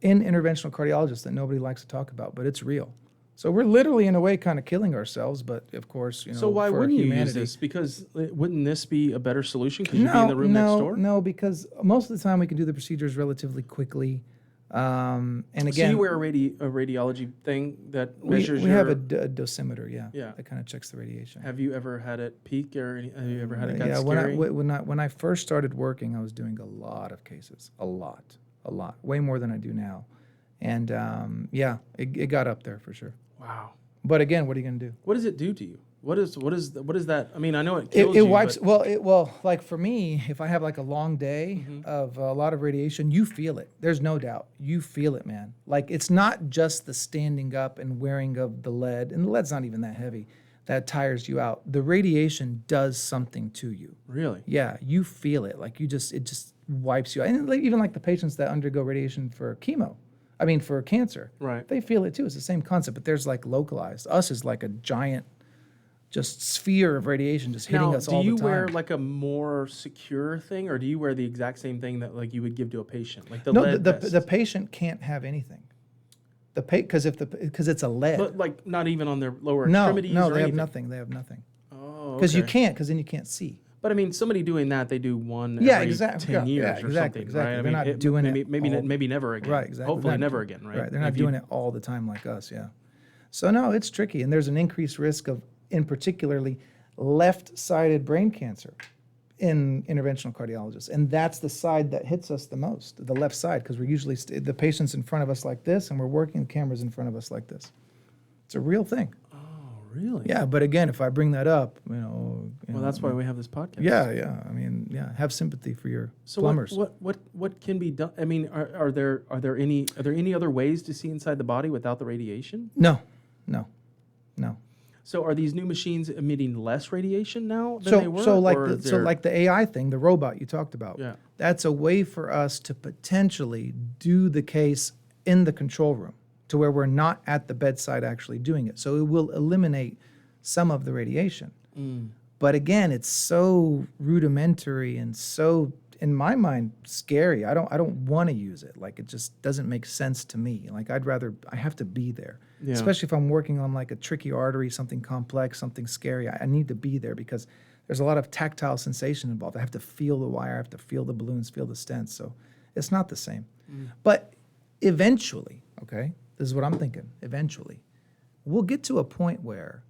in interventional cardiologists that nobody likes to talk about, but it's real. So we're literally, in a way, kind of killing ourselves. But of course, So why for wouldn't you humanity, use this? Because wouldn't this be a better solution? Because you'd be in the room next door? No, because most of the time we can do the procedures relatively quickly. And again, so you wear a radiology thing that measures we your... have a dosimeter, Yeah. that kind of checks the radiation. Have you ever had it peak or have you ever had it got Yeah, scary? when I first started working, I was doing a lot of cases, a lot, way more than I do now, and it got up there for sure. Wow. But again, what are you going to do? What does it do to you? What is that? I mean, I know it kills It you. wipes. But Well, like for me, if I have like a long day of a lot of radiation, you feel it. There's no doubt. You feel it, man. Like it's not just the standing up and wearing of the lead, and the lead's not even that heavy, that tires you out. The radiation does something to you. Really? Yeah, you feel it. Like it just wipes you out. And even like the patients that undergo radiation for for cancer. Right. They feel it too. It's the same concept, but there's like localized. Us is like a giant just sphere of radiation just hitting us all the time. Do you wear like a more secure thing, or do you wear the exact same thing that like you would give to a patient, like the lead vest? The patient can't have anything. Because it's a lead. But like not even on their lower extremities. No, or they have anything? nothing. They have nothing. Oh, Because you okay. can't. Because then you can't see. But I mean, somebody doing that, they do one Yeah, every exactly. 10 years Yeah, or exactly, something, exactly. right? I They're mean, not doing it maybe never again. Right, exactly. Hopefully They're not never again, right? Right. They're not doing it all the time like us. Yeah. So no, it's tricky, and there's an increased risk of, in particularly, left-sided brain cancer in interventional cardiologists, and that's the side that hits us the most, the left side, because we're usually the patient's in front of us like this, and we're working the cameras in front of us like this. It's a real thing. Oh, really? Yeah, but again, if I bring that up, Well, that's why we have this podcast. Yeah. I mean, have sympathy for your plumbers. What can be done? I mean, are there any other ways to see inside the body without the radiation? No. So are these new machines emitting less radiation now than they were? So like the AI thing, the robot you talked about. Yeah. That's a way for us to potentially do the case in the control room, to where we're not at the bedside actually doing it. So it will eliminate some of the radiation. But again, it's so rudimentary and so, in my mind, scary. I don't want to use it. Like, it just doesn't make sense to me. Like, I have to be there. Yeah. Especially if I'm working on like a tricky artery, something complex, something scary. I need to be there because there's a lot of tactile sensation involved. I have to feel the wire, I have to feel the balloons, feel the stents. So it's not the same. But eventually, okay, this is what I'm thinking, eventually, we'll get to a point where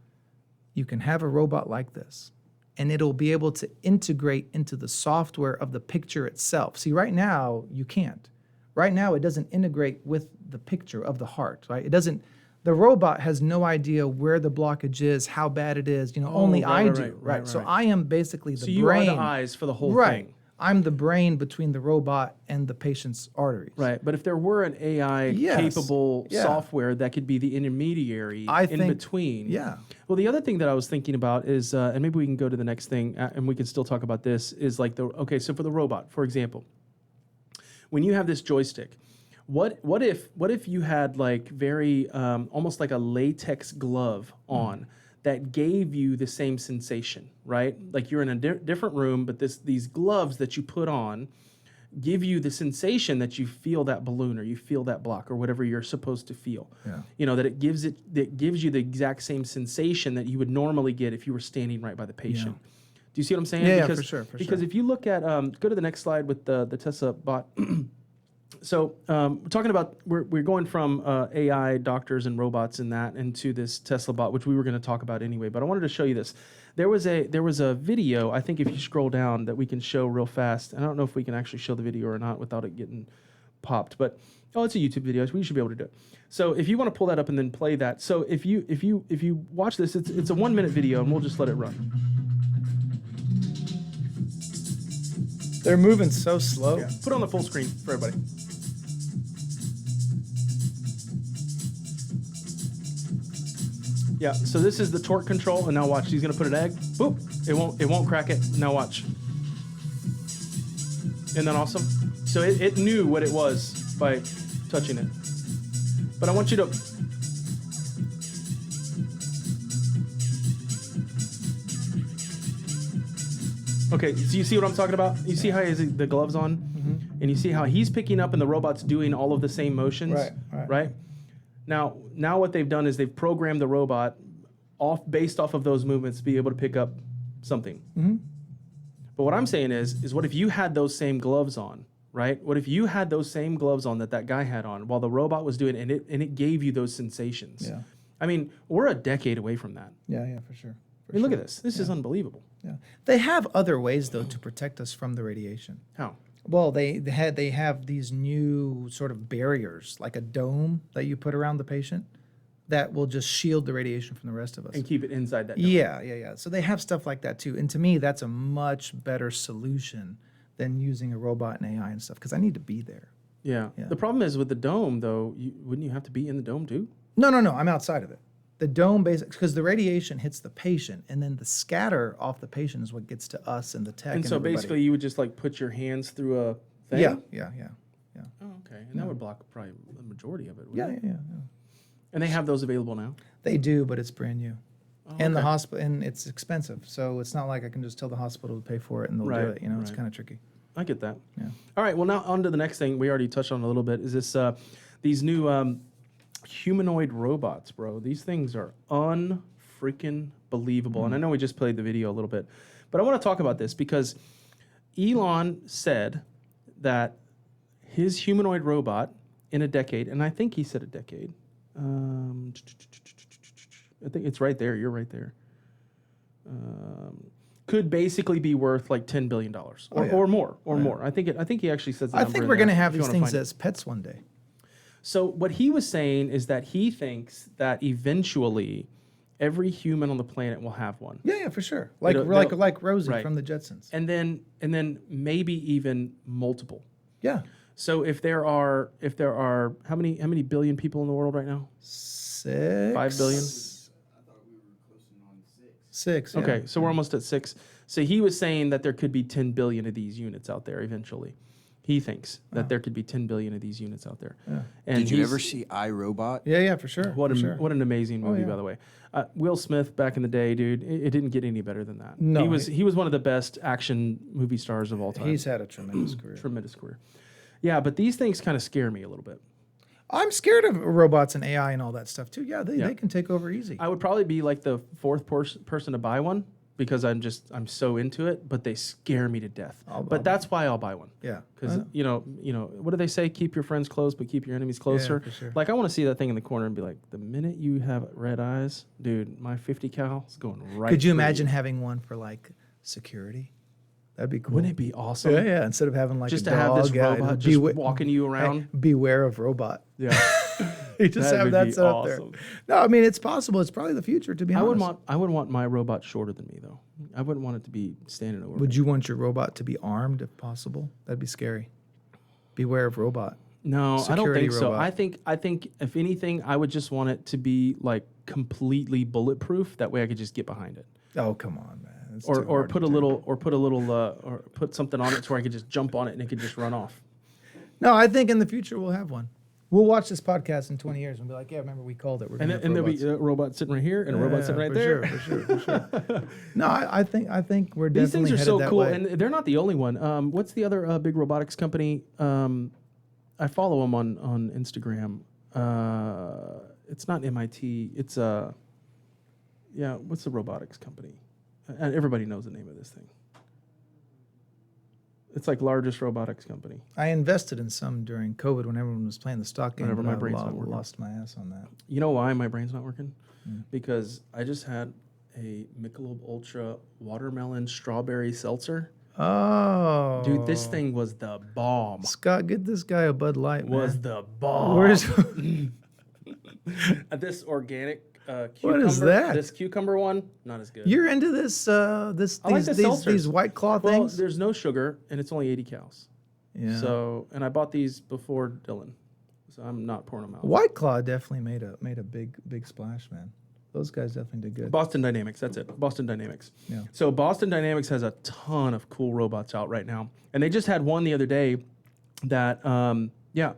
you can have a robot like this, and it'll be able to integrate into the software of the picture itself. See, right now, you can't. Right now, it doesn't integrate with the picture of the heart, right? It doesn't, the robot has no idea where the blockage is, how bad it is, only I do, right? So I am basically the So you brain. are the eyes for the whole Right. thing. I'm the brain between the robot and the patient's arteries. Right, but if there were an AI capable software that could be the intermediary in between. Yeah. Well, the other thing that I was thinking about is, and maybe we can go to the next thing, and we can still talk about this, is like so for the robot, for example, when you have this joystick, what if you had like very almost like a latex glove on that gave you the same sensation, right? Like you're in a different room, but these gloves that you put on give you the sensation that you feel that balloon or you feel that block or whatever you're supposed to feel. Yeah. You know, that it gives you the exact same sensation that you would normally get if you were standing right by the patient. Yeah. Do you see what I'm saying? Yeah, because, for sure. Because if you look at, go to the next slide with the Tesla bot. So we're talking about, we're going from AI doctors and robots and that into this Tesla bot, which we were going to talk about anyway. But I wanted to show you this. There was a video, I think if you scroll down, that we can show real fast. And I don't know if we can actually show the video or not without it getting popped. But it's a YouTube video, so we should be able to do it. So if you want to pull that up and then play that. So if you watch this, it's a 1 minute video, and we'll just let it run. They're moving so slow. Yeah. Put it on the full screen for everybody. Yeah, so this is the torque control, and now watch. He's gonna put an egg. Boop! It won't crack it. Now watch. Isn't that awesome? So it knew what it was by touching it. But I want you to. Okay, so you see what I'm talking about? You see how he has the gloves on? Mm-hmm. And you see how he's picking up and the robot's doing all of the same motions? Right? Now what they've done is they've programmed the robot based off of those movements to be able to pick up something. Mm-hmm. But what I'm saying is what if you had those same gloves on, right? What if you had those same gloves on that guy had on while the robot was doing it, and it gave you those sensations? Yeah. I mean, we're a decade away from that. Yeah, for sure. I mean, look at this. This is unbelievable. Yeah. They have other ways, though, to protect us from the radiation. How? Well, they have these new sort of barriers, like a dome that you put around the patient that will just shield the radiation from the rest of us. And keep it inside that dome. Yeah. So they have stuff like that, too. And to me, that's a much better solution than using a robot and AI and stuff, because I need to be there. Yeah. The problem is with the dome, though, wouldn't you have to be in the dome, too? No. I'm outside of it. The dome, basically, because the radiation hits the patient, and then the scatter off the patient is what gets to us and the tech. And so everybody. basically, you would just like put your hands through a thing? Yeah. Oh, okay. And that would block probably the majority of it. Yeah. And they have those available now? They do, but it's brand new. Oh, And the okay. hospital, and it's expensive. So it's not like I can just tell the hospital to pay for it and they'll do it. It's kind of tricky. I get that. Yeah. All right. Well, now on to the next thing we already touched on a little bit is this these new humanoid robots, bro. These things are unfreaking believable. And I know we just played the video a little bit, but I want to talk about this because Elon said that his humanoid robot in a decade, and I think he said a decade. I think it's right there. You're right there. Could basically be worth like $10 billion or more. I think he actually says. I think we're going to have these things as pets one day. So what he was saying is that he thinks that eventually every human on the planet will have one. Yeah, for sure. Like Rosie from the Jetsons. And then maybe even multiple. Yeah. So if there are how many billion people in the world right now? 6. 5 billion. I thought we were closing on 6. 6. Yeah. Okay, so we're almost at 6. So he was saying that there could be 10 billion of these units out there eventually. He thinks that there could be 10 billion of these units out there. Yeah. And Did you ever see iRobot? Yeah, for sure. What an amazing movie, yeah. by the way. Will Smith back in the day, dude, it didn't get any better than that. No, he was one of the best action movie stars of all time. He's had a tremendous career. Tremendous career. Yeah, but these things kind of scare me a little bit. I'm scared of robots and AI and all that stuff too. Yeah, they can take over easy. I would probably be like the fourth person to buy one because I'm so into it, but they scare me to death. But that's why I'll buy one. Yeah. Because you know, what do they say? Keep your friends close, but keep your enemies closer. for sure. Like I want to see that thing in the corner and be like, the minute you have red eyes, dude, my 50 cal is going right. Could you through imagine having one for like security? That'd be cool. Wouldn't it be awesome? Yeah. Instead of having like Just a to have dog, this robot just walking you around. Beware of robot. Yeah. You just That have would that be set up there. awesome. No, I mean it's possible. It's probably the future. To be honest, I would want my robot shorter than me though. I wouldn't want it to be standing over. Would me. you want your robot to be armed if possible? That'd be scary. Beware of robot. No, I don't Security think so. robot. I think if anything, I would just want it to be like completely bulletproof. That way, I could just get behind it. Oh come on, man. It's too Or hard put to a do. little or put something on it to where I could just jump on it and it could just run off. No, I think in the future we'll have one. We'll watch this podcast in 20 years and be like, yeah, remember we called it. We're And, gonna have there'll robots. be a robot sitting right here and a robot sitting right for there. Sure, for sure. No, I think we're These definitely things are headed so that cool, way. and they're not the only one. What's the other big robotics company? I follow them on Instagram. It's not MIT. It's what's the robotics company? And everybody knows the name of this thing. It's like largest robotics company. I invested in some during COVID when everyone was playing the stock game. Whatever, but my I brain's not working. lost my ass on that. You know why my brain's not working? Because I just had a Michelob Ultra watermelon strawberry seltzer. Oh, Dude, this thing was the bomb. Scott, get this guy a Bud Light, man. Was the bomb. Where's This organic cucumber. What is that? This cucumber one, not as good. you're into this? I like the seltzers. These White Claw well, things? there's no sugar and it's only 80 calories. Yeah. So, and I bought these before Dylan, so I'm not pouring them out. White Claw definitely made a big splash, man. Those guys definitely did good. Boston Dynamics, that's it. Boston Dynamics. Yeah. So Boston Dynamics has a ton of cool robots out right now, and they just had one the other day that, yeah.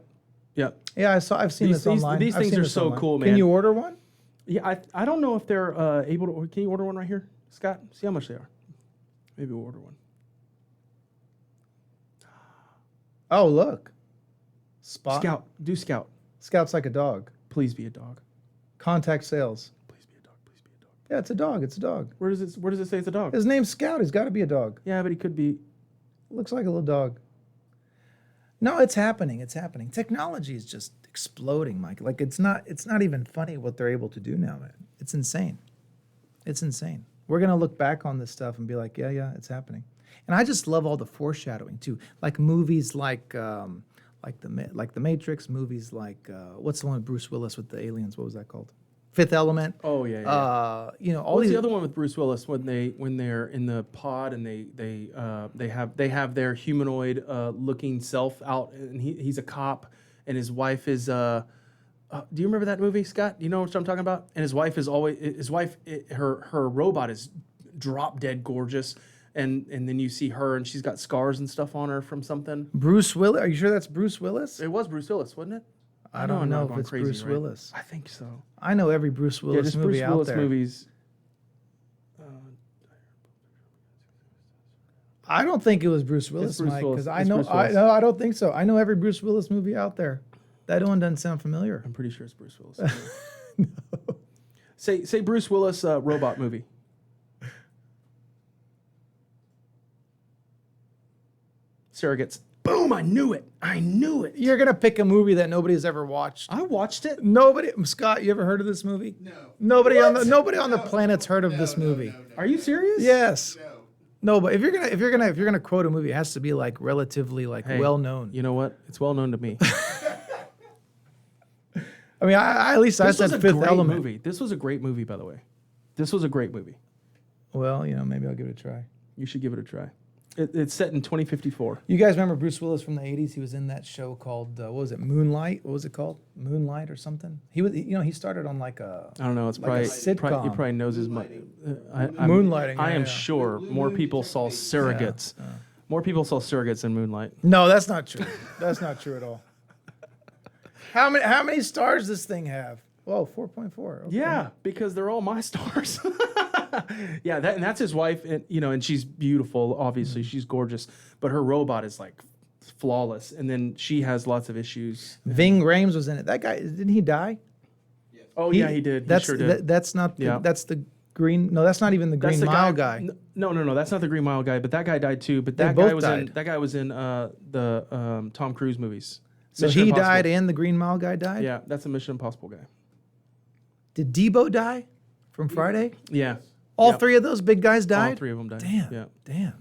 Yeah, I've seen this online. These I've things seen are this so online. cool, man. Can you order one? Yeah, I don't know if they're able to. Can you order one right here, Scott? See how much they are. Maybe we'll order one. Oh, look. Spot. Scout, do Scout. Scout's like a dog. Please be a dog. Contact sales. Please be a dog. Please be a dog. Yeah, it's a dog. It's a dog. Where does it say it's a dog? His name's Scout. He's got to be a dog. Yeah, but he could be. Looks like a little dog. No, it's happening. It's happening. Technology is just exploding, Mike. Like it's not even funny what they're able to do now, man. It's insane. It's insane. We're gonna look back on this stuff and be like, yeah, it's happening. And I just love all the foreshadowing too, like movies like the Matrix, movies like what's the one with Bruce Willis with the aliens? What was that called? Fifth Element. Oh yeah. All What's these the other one with Bruce Willis when they're in the pod and they have their humanoid looking self out and he's a cop and his wife is do you remember that movie, Scott? Do you know what I'm talking about? And his wife is her robot is drop dead gorgeous and then you see her and she's got scars and stuff on her from something. Bruce Willis. Are you sure that's Bruce Willis? It was Bruce Willis, wasn't it? I don't know if I'm it's crazy, Bruce right? Willis. I think so. I know every Bruce Willis just movie Bruce out Willis there. movies. I don't think it was Bruce Willis, Bruce Mike, Willis. because I It's know Bruce Willis. I don't think so. I know every Bruce Willis movie out there. That one doesn't sound familiar. I'm pretty sure it's Bruce Willis. No. Say Bruce Willis robot movie. Surrogates. Boom! I knew it. You're gonna pick a movie that nobody's ever watched. I watched it. Nobody, Scott, you ever heard of this movie? No. Nobody on the planet's heard of this movie. Are you serious? Yes. No. No, but if you're gonna quote a movie, it has to be like relatively Hey, well known. You know what? It's well known to me. I mean, I at least I This was said a Fifth great Element. movie. This was a great movie, by the way. This was a great movie. Well, maybe I'll give it a try. You should give it a try. It's set in 2054. You guys remember Bruce Willis from the 80s? He was in that show called, what was it, Moonlight? What was it called? Moonlight or something? He started on like a... I don't know. It's Like a sitcom. he probably knows as much. Moonlighting, I am yeah. sure more people saw surrogates. More people saw surrogates than Moonlight. No, that's not true. That's not true at all. How many stars does this thing have? Whoa, 4.4. Okay. Yeah, because they're all my stars. Yeah, and that's his wife, and she's beautiful. Obviously, she's gorgeous, but her robot is like flawless. And then she has lots of issues. Ving Rhames was in it. That guy, didn't he die? Oh yeah, he did. He That's sure did. that's not. Yeah. That's the green. No, that's not even the That's Green the Mile guy. No, that's not the Green Mile guy. But that guy died too. But They that guy both was died. in the Tom Cruise movies. So Mission he Impossible. died and the Green Mile guy died. Yeah, that's a Mission Impossible guy. Did Debo die from Friday? Yeah, All Yep. three of those big guys died. all three of them died. Damn. Yeah. Damn.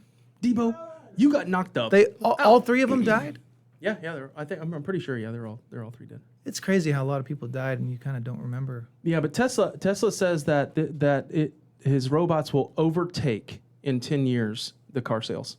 Debo, you got knocked up. They all three of them died. Yeah. I'm pretty sure. Yeah, they're all three dead. It's crazy how a lot of people died and you kind of don't remember. Yeah, but Tesla says that his robots will overtake in 10 years the car sales.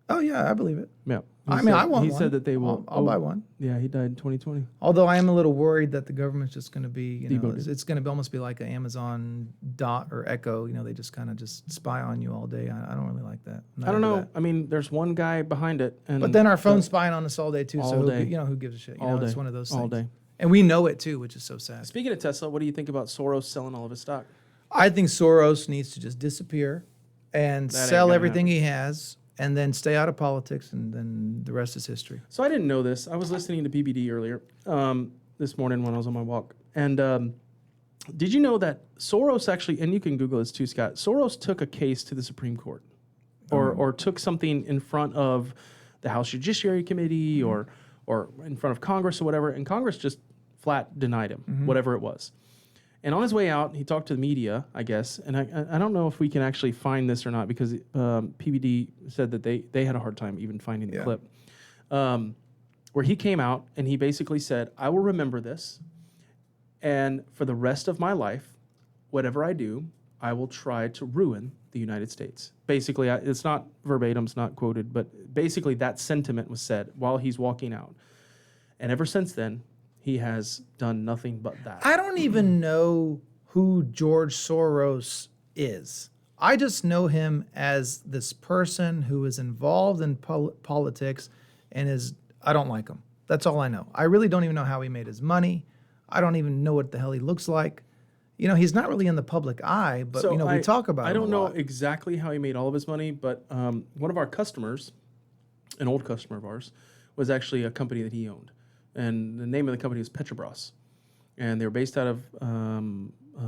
Oh yeah, I believe it. Yeah. I mean, I want He one. said that they will. I'll buy one. Yeah, he died in 2020. Although I am a little worried that the government's just going to be, Devoted. it's going to almost be like an Amazon Dot or Echo. They just kind of just spy on you all day. I don't really like that. I'm not I don't into know. that. I mean, there's one guy behind it, and But then our phone's spying on us all day too. All So day. who gives a shit? all day. It's one of those things. all day. And we know it too, which is so sad. Speaking of Tesla, what do you think about Soros selling all of his stock? I think Soros needs to just disappear and That ain't sell gonna everything he has, and then stay out of politics, and then the rest is history. So I didn't know this. I was listening to BBD earlier this morning when I was on my walk. And did you know that Soros actually, and you can Google this too, Scott, Soros took a case to the Supreme Court or took something in front of the House Judiciary Committee or in front of Congress or whatever, and Congress just flat denied him, whatever it was. And on his way out, he talked to the media, I guess, and I don't know if we can actually find this or not because PBD said that they had a hard time even finding the clip, where he came out and he basically said, I will remember this, and for the rest of my life, whatever I do, I will try to ruin the United States. Basically, it's not verbatim, it's not quoted, but basically that sentiment was said while he's walking out. And ever since then, he has done nothing but that. I don't even know who George Soros is. I just know him as this person who is involved in politics and I don't like him. That's all I know. I really don't even know how he made his money. I don't even know what the hell he looks like. He's not really in the public eye, but we talk about him I don't a know lot. exactly how he made all of his money, but one of our customers, an old customer of ours, was actually a company that he owned. And the name of the company was Petrobras. And they were based out of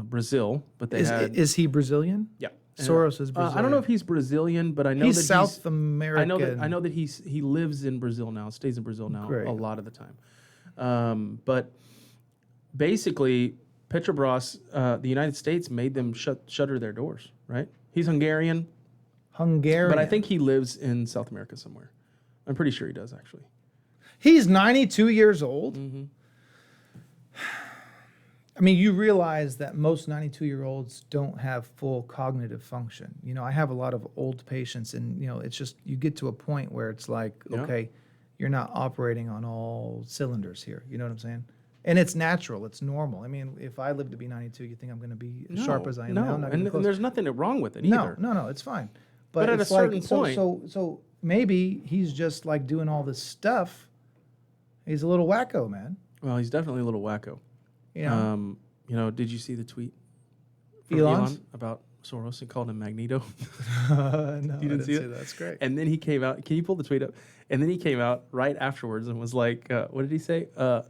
Brazil, but they had... Is he Brazilian? Yeah. Soros is Brazilian. I don't know if he's Brazilian, but I know He's that South American. I know that he lives in Brazil now, stays in Brazil now Great. a lot of the time. But basically, Petrobras, the United States made them shutter their doors, right? He's Hungarian, but I think he lives in South America somewhere. I'm pretty sure he does, actually. He's 92 years old. Mm-hmm. I mean, you realize that most 92-year-olds don't have full cognitive function. I have a lot of old patients, and it's just you get to a point where it's like, okay, you're not operating on all cylinders here. You know what I'm saying? And it's natural. It's normal. I mean, if I live to be 92, you think I'm going to be as sharp as I am now? And there's nothing wrong with it either. No, it's fine. But at a it's like, certain point... So maybe he's just like doing all this stuff. He's a little wacko, man. Well, he's definitely a little wacko. Did you see the tweet from Elon's? Elon about Soros and called him Magneto? No, You didn't see it? that. That's great. And then he came out. Can you pull the tweet up? And then he came out right afterwards and was like, "What did he say?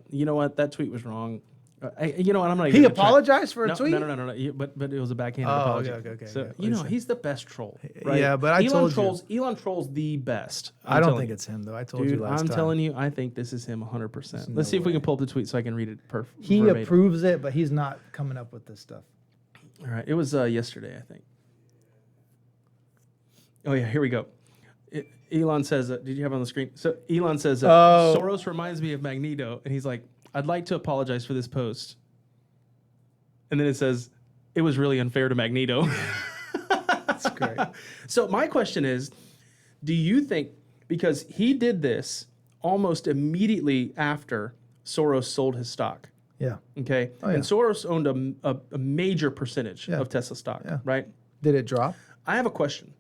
You know what? That tweet was wrong. You know what? I'm not even." He gonna try- apologized for a tweet? No. But it was a backhanded apology. okay. So Yeah, what did he say? he's the best troll. Right? Yeah, but I told you. Elon trolls the best. I don't think it's him, though. I told you last I'm time. telling you, I think this is him 100%. no Let's see if we way. can pull up the tweet so I can read it He verbatim. approves it, but he's not coming up with this stuff. All right, it was yesterday, I think. Oh yeah, here we go. Elon says, did you have it on the screen? So Elon says, Soros reminds me of Magneto, and he's like, I'd like to apologize for this post. And then it says, it was really unfair to Magneto. That's great. So my question is, do you think, because he did this almost immediately after Soros sold his stock, Yeah. okay? Oh, yeah. And Soros owned a major percentage Yeah. of Tesla stock, Yeah. right? Did it drop? I have a question.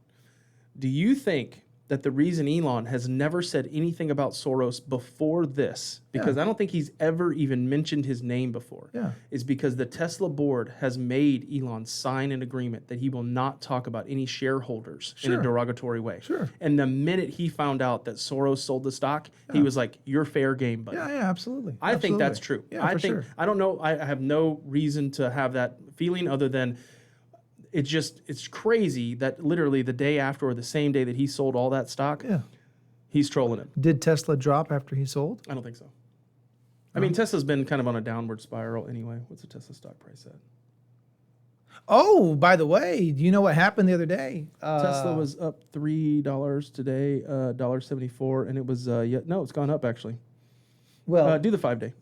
Do you think that the reason Elon has never said anything about Soros before this, because I don't think he's ever even mentioned his name before, is because the Tesla board has made Elon sign an agreement that he will not talk about any shareholders in a derogatory way. Sure. And the minute he found out that Soros sold the stock, he was like, you're fair game, buddy. Yeah, absolutely. I think that's true. Yeah, I for think sure. I don't know. I have no reason to have that feeling other than it's crazy that literally the day after or the same day that he sold all that stock, he's trolling him. Did Tesla drop after he sold? I don't think so. I mean, Tesla's been kind of on a downward spiral anyway. What's the Tesla stock price at? Oh, by the way, do you know what happened the other day? Tesla was up $3 today, $1.74, and it was it's gone up actually. Well, Do the 5-day.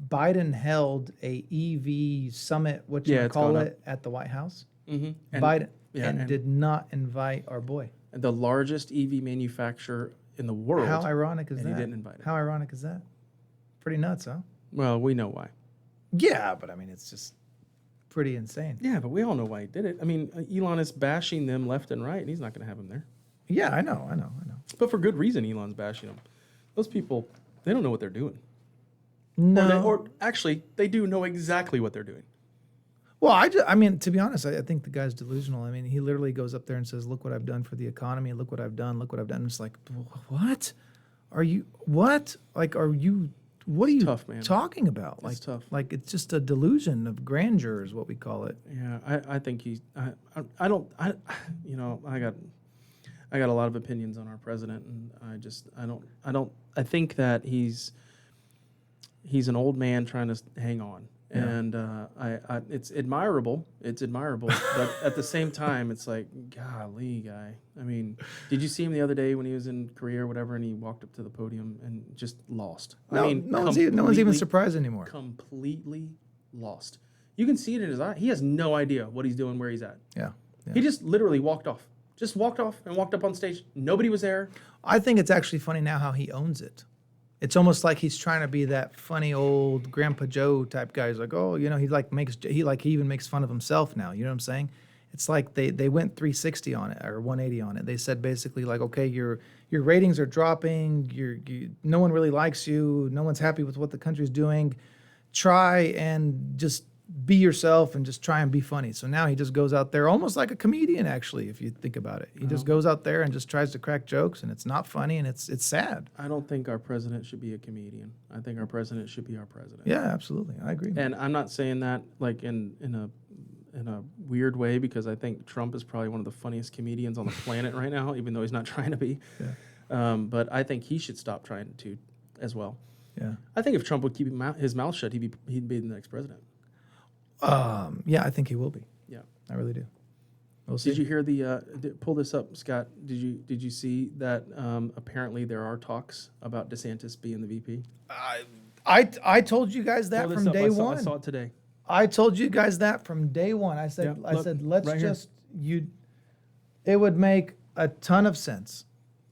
Biden held a EV summit, what you it's call gone it, at the White House. Mm-hmm. Biden and did not invite our boy. The largest EV manufacturer in the world. How ironic is and that? he didn't invite him. How ironic is that? Pretty nuts, huh? Well, we know why. Yeah, but I mean, it's just pretty insane. Yeah, but we all know why he did it. I mean, Elon is bashing them left and right, and he's not going to have him there. Yeah, I know. But for good reason, Elon's bashing them. Those people, they don't know what they're doing. No. Or actually, they do know exactly what they're doing. Well, I mean, to be honest, I think the guy's delusional. I mean, he literally goes up there and says, "Look what I've done for the economy. Look what I've done. Look what I've done." It's like, what? Are you what? Like, are you? What are you tough, man. talking about? It's Like, tough. Like it's just a delusion of grandeur, is what we call it. Yeah, I think he's. I don't. You know, I got a lot of opinions on our president, and I don't. I think that he's an old man trying to hang on. Yeah. And it's admirable. It's admirable, but at the same time, it's like, golly, guy. I mean, did you see him the other day when he was in Korea or whatever, and he walked up to the podium and just lost? No, I mean, no one's even surprised anymore. Completely lost. You can see it in his eye. He has no idea what he's doing, where he's at. Yeah. He just literally walked off. Just walked off and walked up on stage. Nobody was there. I think it's actually funny now how he owns it. It's almost like he's trying to be that funny old Grandpa Joe type guy. He's like, oh, you know, he even makes fun of himself now. You know what I'm saying? It's like they went 360 on it or 180 on it. They said basically like, okay, your ratings are dropping. No one really likes you. No one's happy with what the country's doing. Try and just be yourself and just try and be funny. So now he just goes out there almost like a comedian, actually, if you think about it. He just goes out there and just tries to crack jokes, and it's not funny, and it's sad. I don't think our president should be a comedian. I think our president should be our president. Yeah, absolutely. I agree. And I'm not saying that like in a weird way, because I think Trump is probably one of the funniest comedians on the planet right now, even though he's not trying to be. Yeah. But I think he should stop trying to as well. Yeah. I think if Trump would keep his mouth shut, he'd be the next president. Yeah, I think he will be. Yeah. I really do. We'll see. Did you hear pull this up, Scott? Did you see that apparently there are talks about DeSantis being the VP? I told you guys that Pull this from up. day I one. saw it today. I told you guys that from day one. I said, Yeah, look, let's right here. just it would make a ton of sense.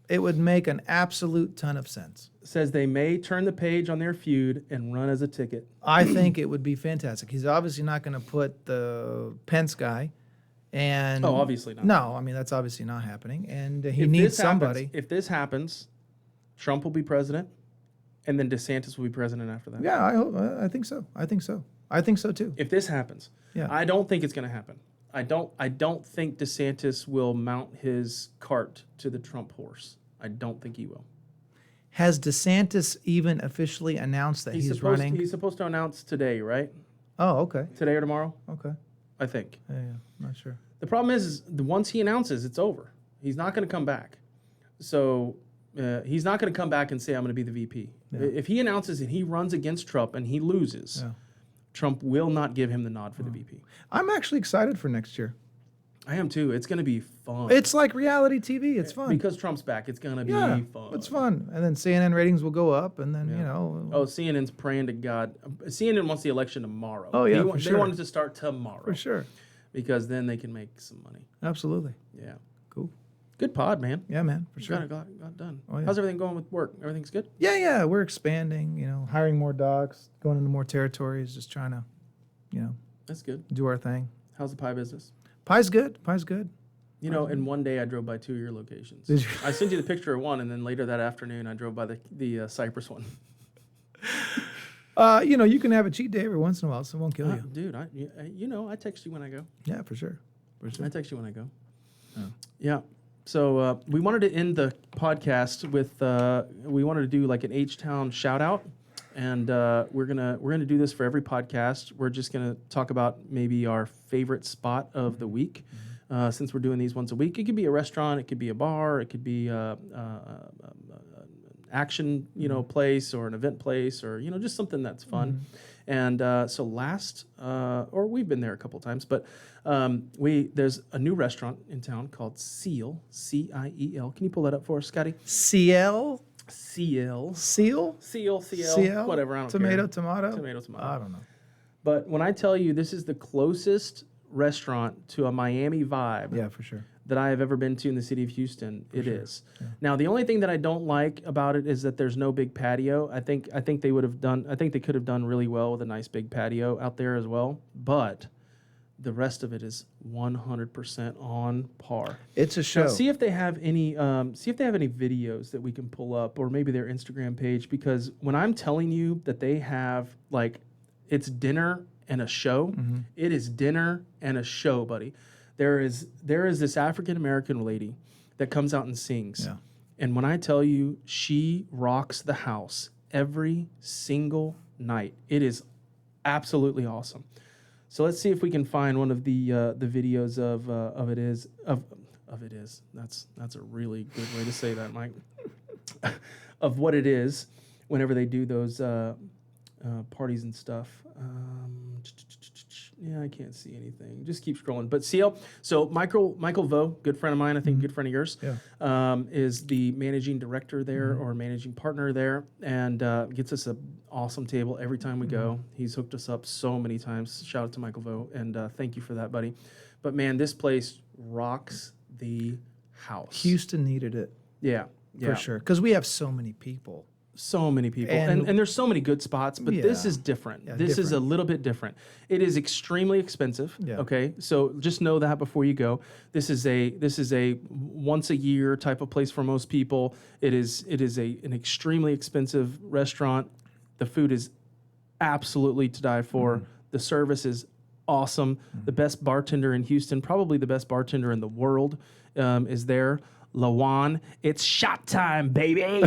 It would make an absolute ton of sense. Says they may turn the page on their feud and run as a ticket. I think it would be fantastic. He's obviously not going to put the Pence guy, and Oh, obviously not. No, I mean that's obviously not happening, and he If needs this happens- somebody. If this happens, Trump will be president, and then DeSantis will be president after that. Yeah, I hope. I think so. I think so. I think so too. If this happens, Yeah. I don't think it's going to happen. I don't think DeSantis will mount his cart to the Trump horse. I don't think he will. Has DeSantis even officially announced that he's running? He's supposed to announce today, right? Oh, okay. Today or tomorrow, Okay. I think. Yeah, not sure. The problem is the once he announces, it's over. He's not going to come back. So he's not going to come back and say, I'm going to be the VP. Yeah. If he announces and he runs against Trump and he loses, Yeah. Trump will not give him the nod for the VP. I'm actually excited for next year. I am too. It's going to be fun. It's like reality TV. It's fun. Because Trump's back. It's going to be yeah, fun. it's fun. And then CNN ratings will go up, and then Yeah. you know. Oh, CNN's praying to God. CNN wants the election tomorrow. Oh, yeah, for They sure. want it to start tomorrow. For sure. Because then they can make some money. Absolutely. Yeah. Cool. Good pod, man. Yeah, man. For sure. Got it done. Oh, yeah. How's everything going with work? Everything's good? Yeah. We're expanding. You know, hiring more docs, going into more territories, just trying to, you know, That's good. do our thing. How's the pie business? Pie's good. Pie's good. You know, in one day I drove by 2 of your locations. Did you? I sent you the picture of one, and then later that afternoon I drove by the Cypress one. You know, you can have a cheat day every once in a while, so it won't kill you. Dude, I text you when I go. Yeah, for sure. For sure. I text you when I go. Oh. Yeah. So we wanted to end the podcast with we wanted to do like an H-Town shout out, and we're gonna do this for every podcast. We're just gonna talk about maybe our favorite spot of the week. Since we're doing these once a week, it could be a restaurant, it could be a bar, it could be action, place or an event place, or just something that's fun. And so or we've been there a couple times, but there's a new restaurant in town called Seal, Ciel. Can you pull that up for us, Scotty? CL? Ciel. Seal? Ciel, CL? whatever. I don't Tomato, care. tomato? Tomato. I don't know. But when I tell you this is the closest restaurant to a Miami vibe Yeah, for sure. that I have ever been to in the city of Houston. It is. Yeah. Now, the only thing that I don't like about it is that there's no big patio. I think they would have done. I think they could have done really well with a nice big patio out there as well. But the rest of it is 100% on par. It's a show. Now, see if they have any. See if they have any videos that we can pull up, or maybe their Instagram page. Because when I'm telling you that they have like, it's dinner and a show. It is dinner and a show, buddy. There is this African American lady that comes out and sings. Yeah. And when I tell you, she rocks the house every single night. It is absolutely awesome. So let's see if we can find one of the videos of it is. That's a really good way to say that, Mike. Of what it is whenever they do those parties and stuff. Yeah, I can't see anything. Just keep scrolling. But CL, so Michael Vo, good friend of mine, I think good friend of yours, is the managing director there or managing partner there, and gets us an awesome table every time we go. He's hooked us up so many times. Shout out to Michael Vo, and thank you for that, buddy. But man, this place rocks the house. Houston needed it Yeah. for sure because we have so many people. So many people. And- And there's so many good spots, but this Yeah. is different. Yeah, This is a different. little bit different. It is extremely expensive. Yeah. Okay. So just know that before you go. This is a once a year type of place for most people. It is an extremely expensive restaurant. The food is absolutely to die for. The service is awesome. The best bartender in Houston, probably the best bartender in the world, is there. Lawan, it's shot time, baby.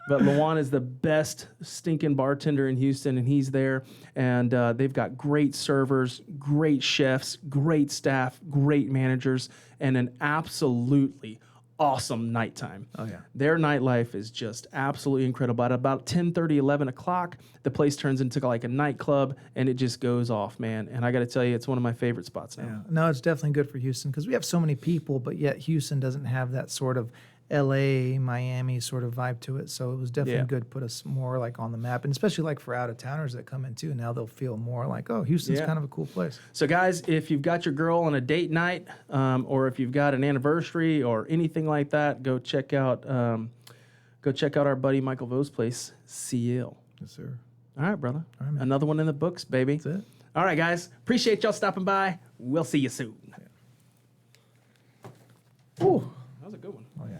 But Lawan is the best stinking bartender in Houston, and he's there. And they've got great servers, great chefs, great staff, great managers, and an absolutely awesome nighttime. Oh, yeah. Their nightlife is just absolutely incredible. At about 10:30, 11 o'clock, the place turns into like a nightclub, and it just goes off, man. And I got to tell you, it's one of my favorite spots now. Yeah. No, it's definitely good for Houston because we have so many people, but yet Houston doesn't have that sort of LA, Miami sort of vibe to it. So it was definitely Yeah. good to put us more like on the map, and especially like for out of towners that come in too. Now they'll feel more like, oh, Houston's Yeah. kind of a cool place. So, guys, if you've got your girl on a date night, or if you've got an anniversary or anything like that, go check out our buddy Michael Vo's place, CL. Yes, sir. All right, brother. All right, man. Another one in the books, baby. That's it. All right, guys. Appreciate y'all stopping by. We'll see you soon. Ooh. That was a good one. Oh yeah.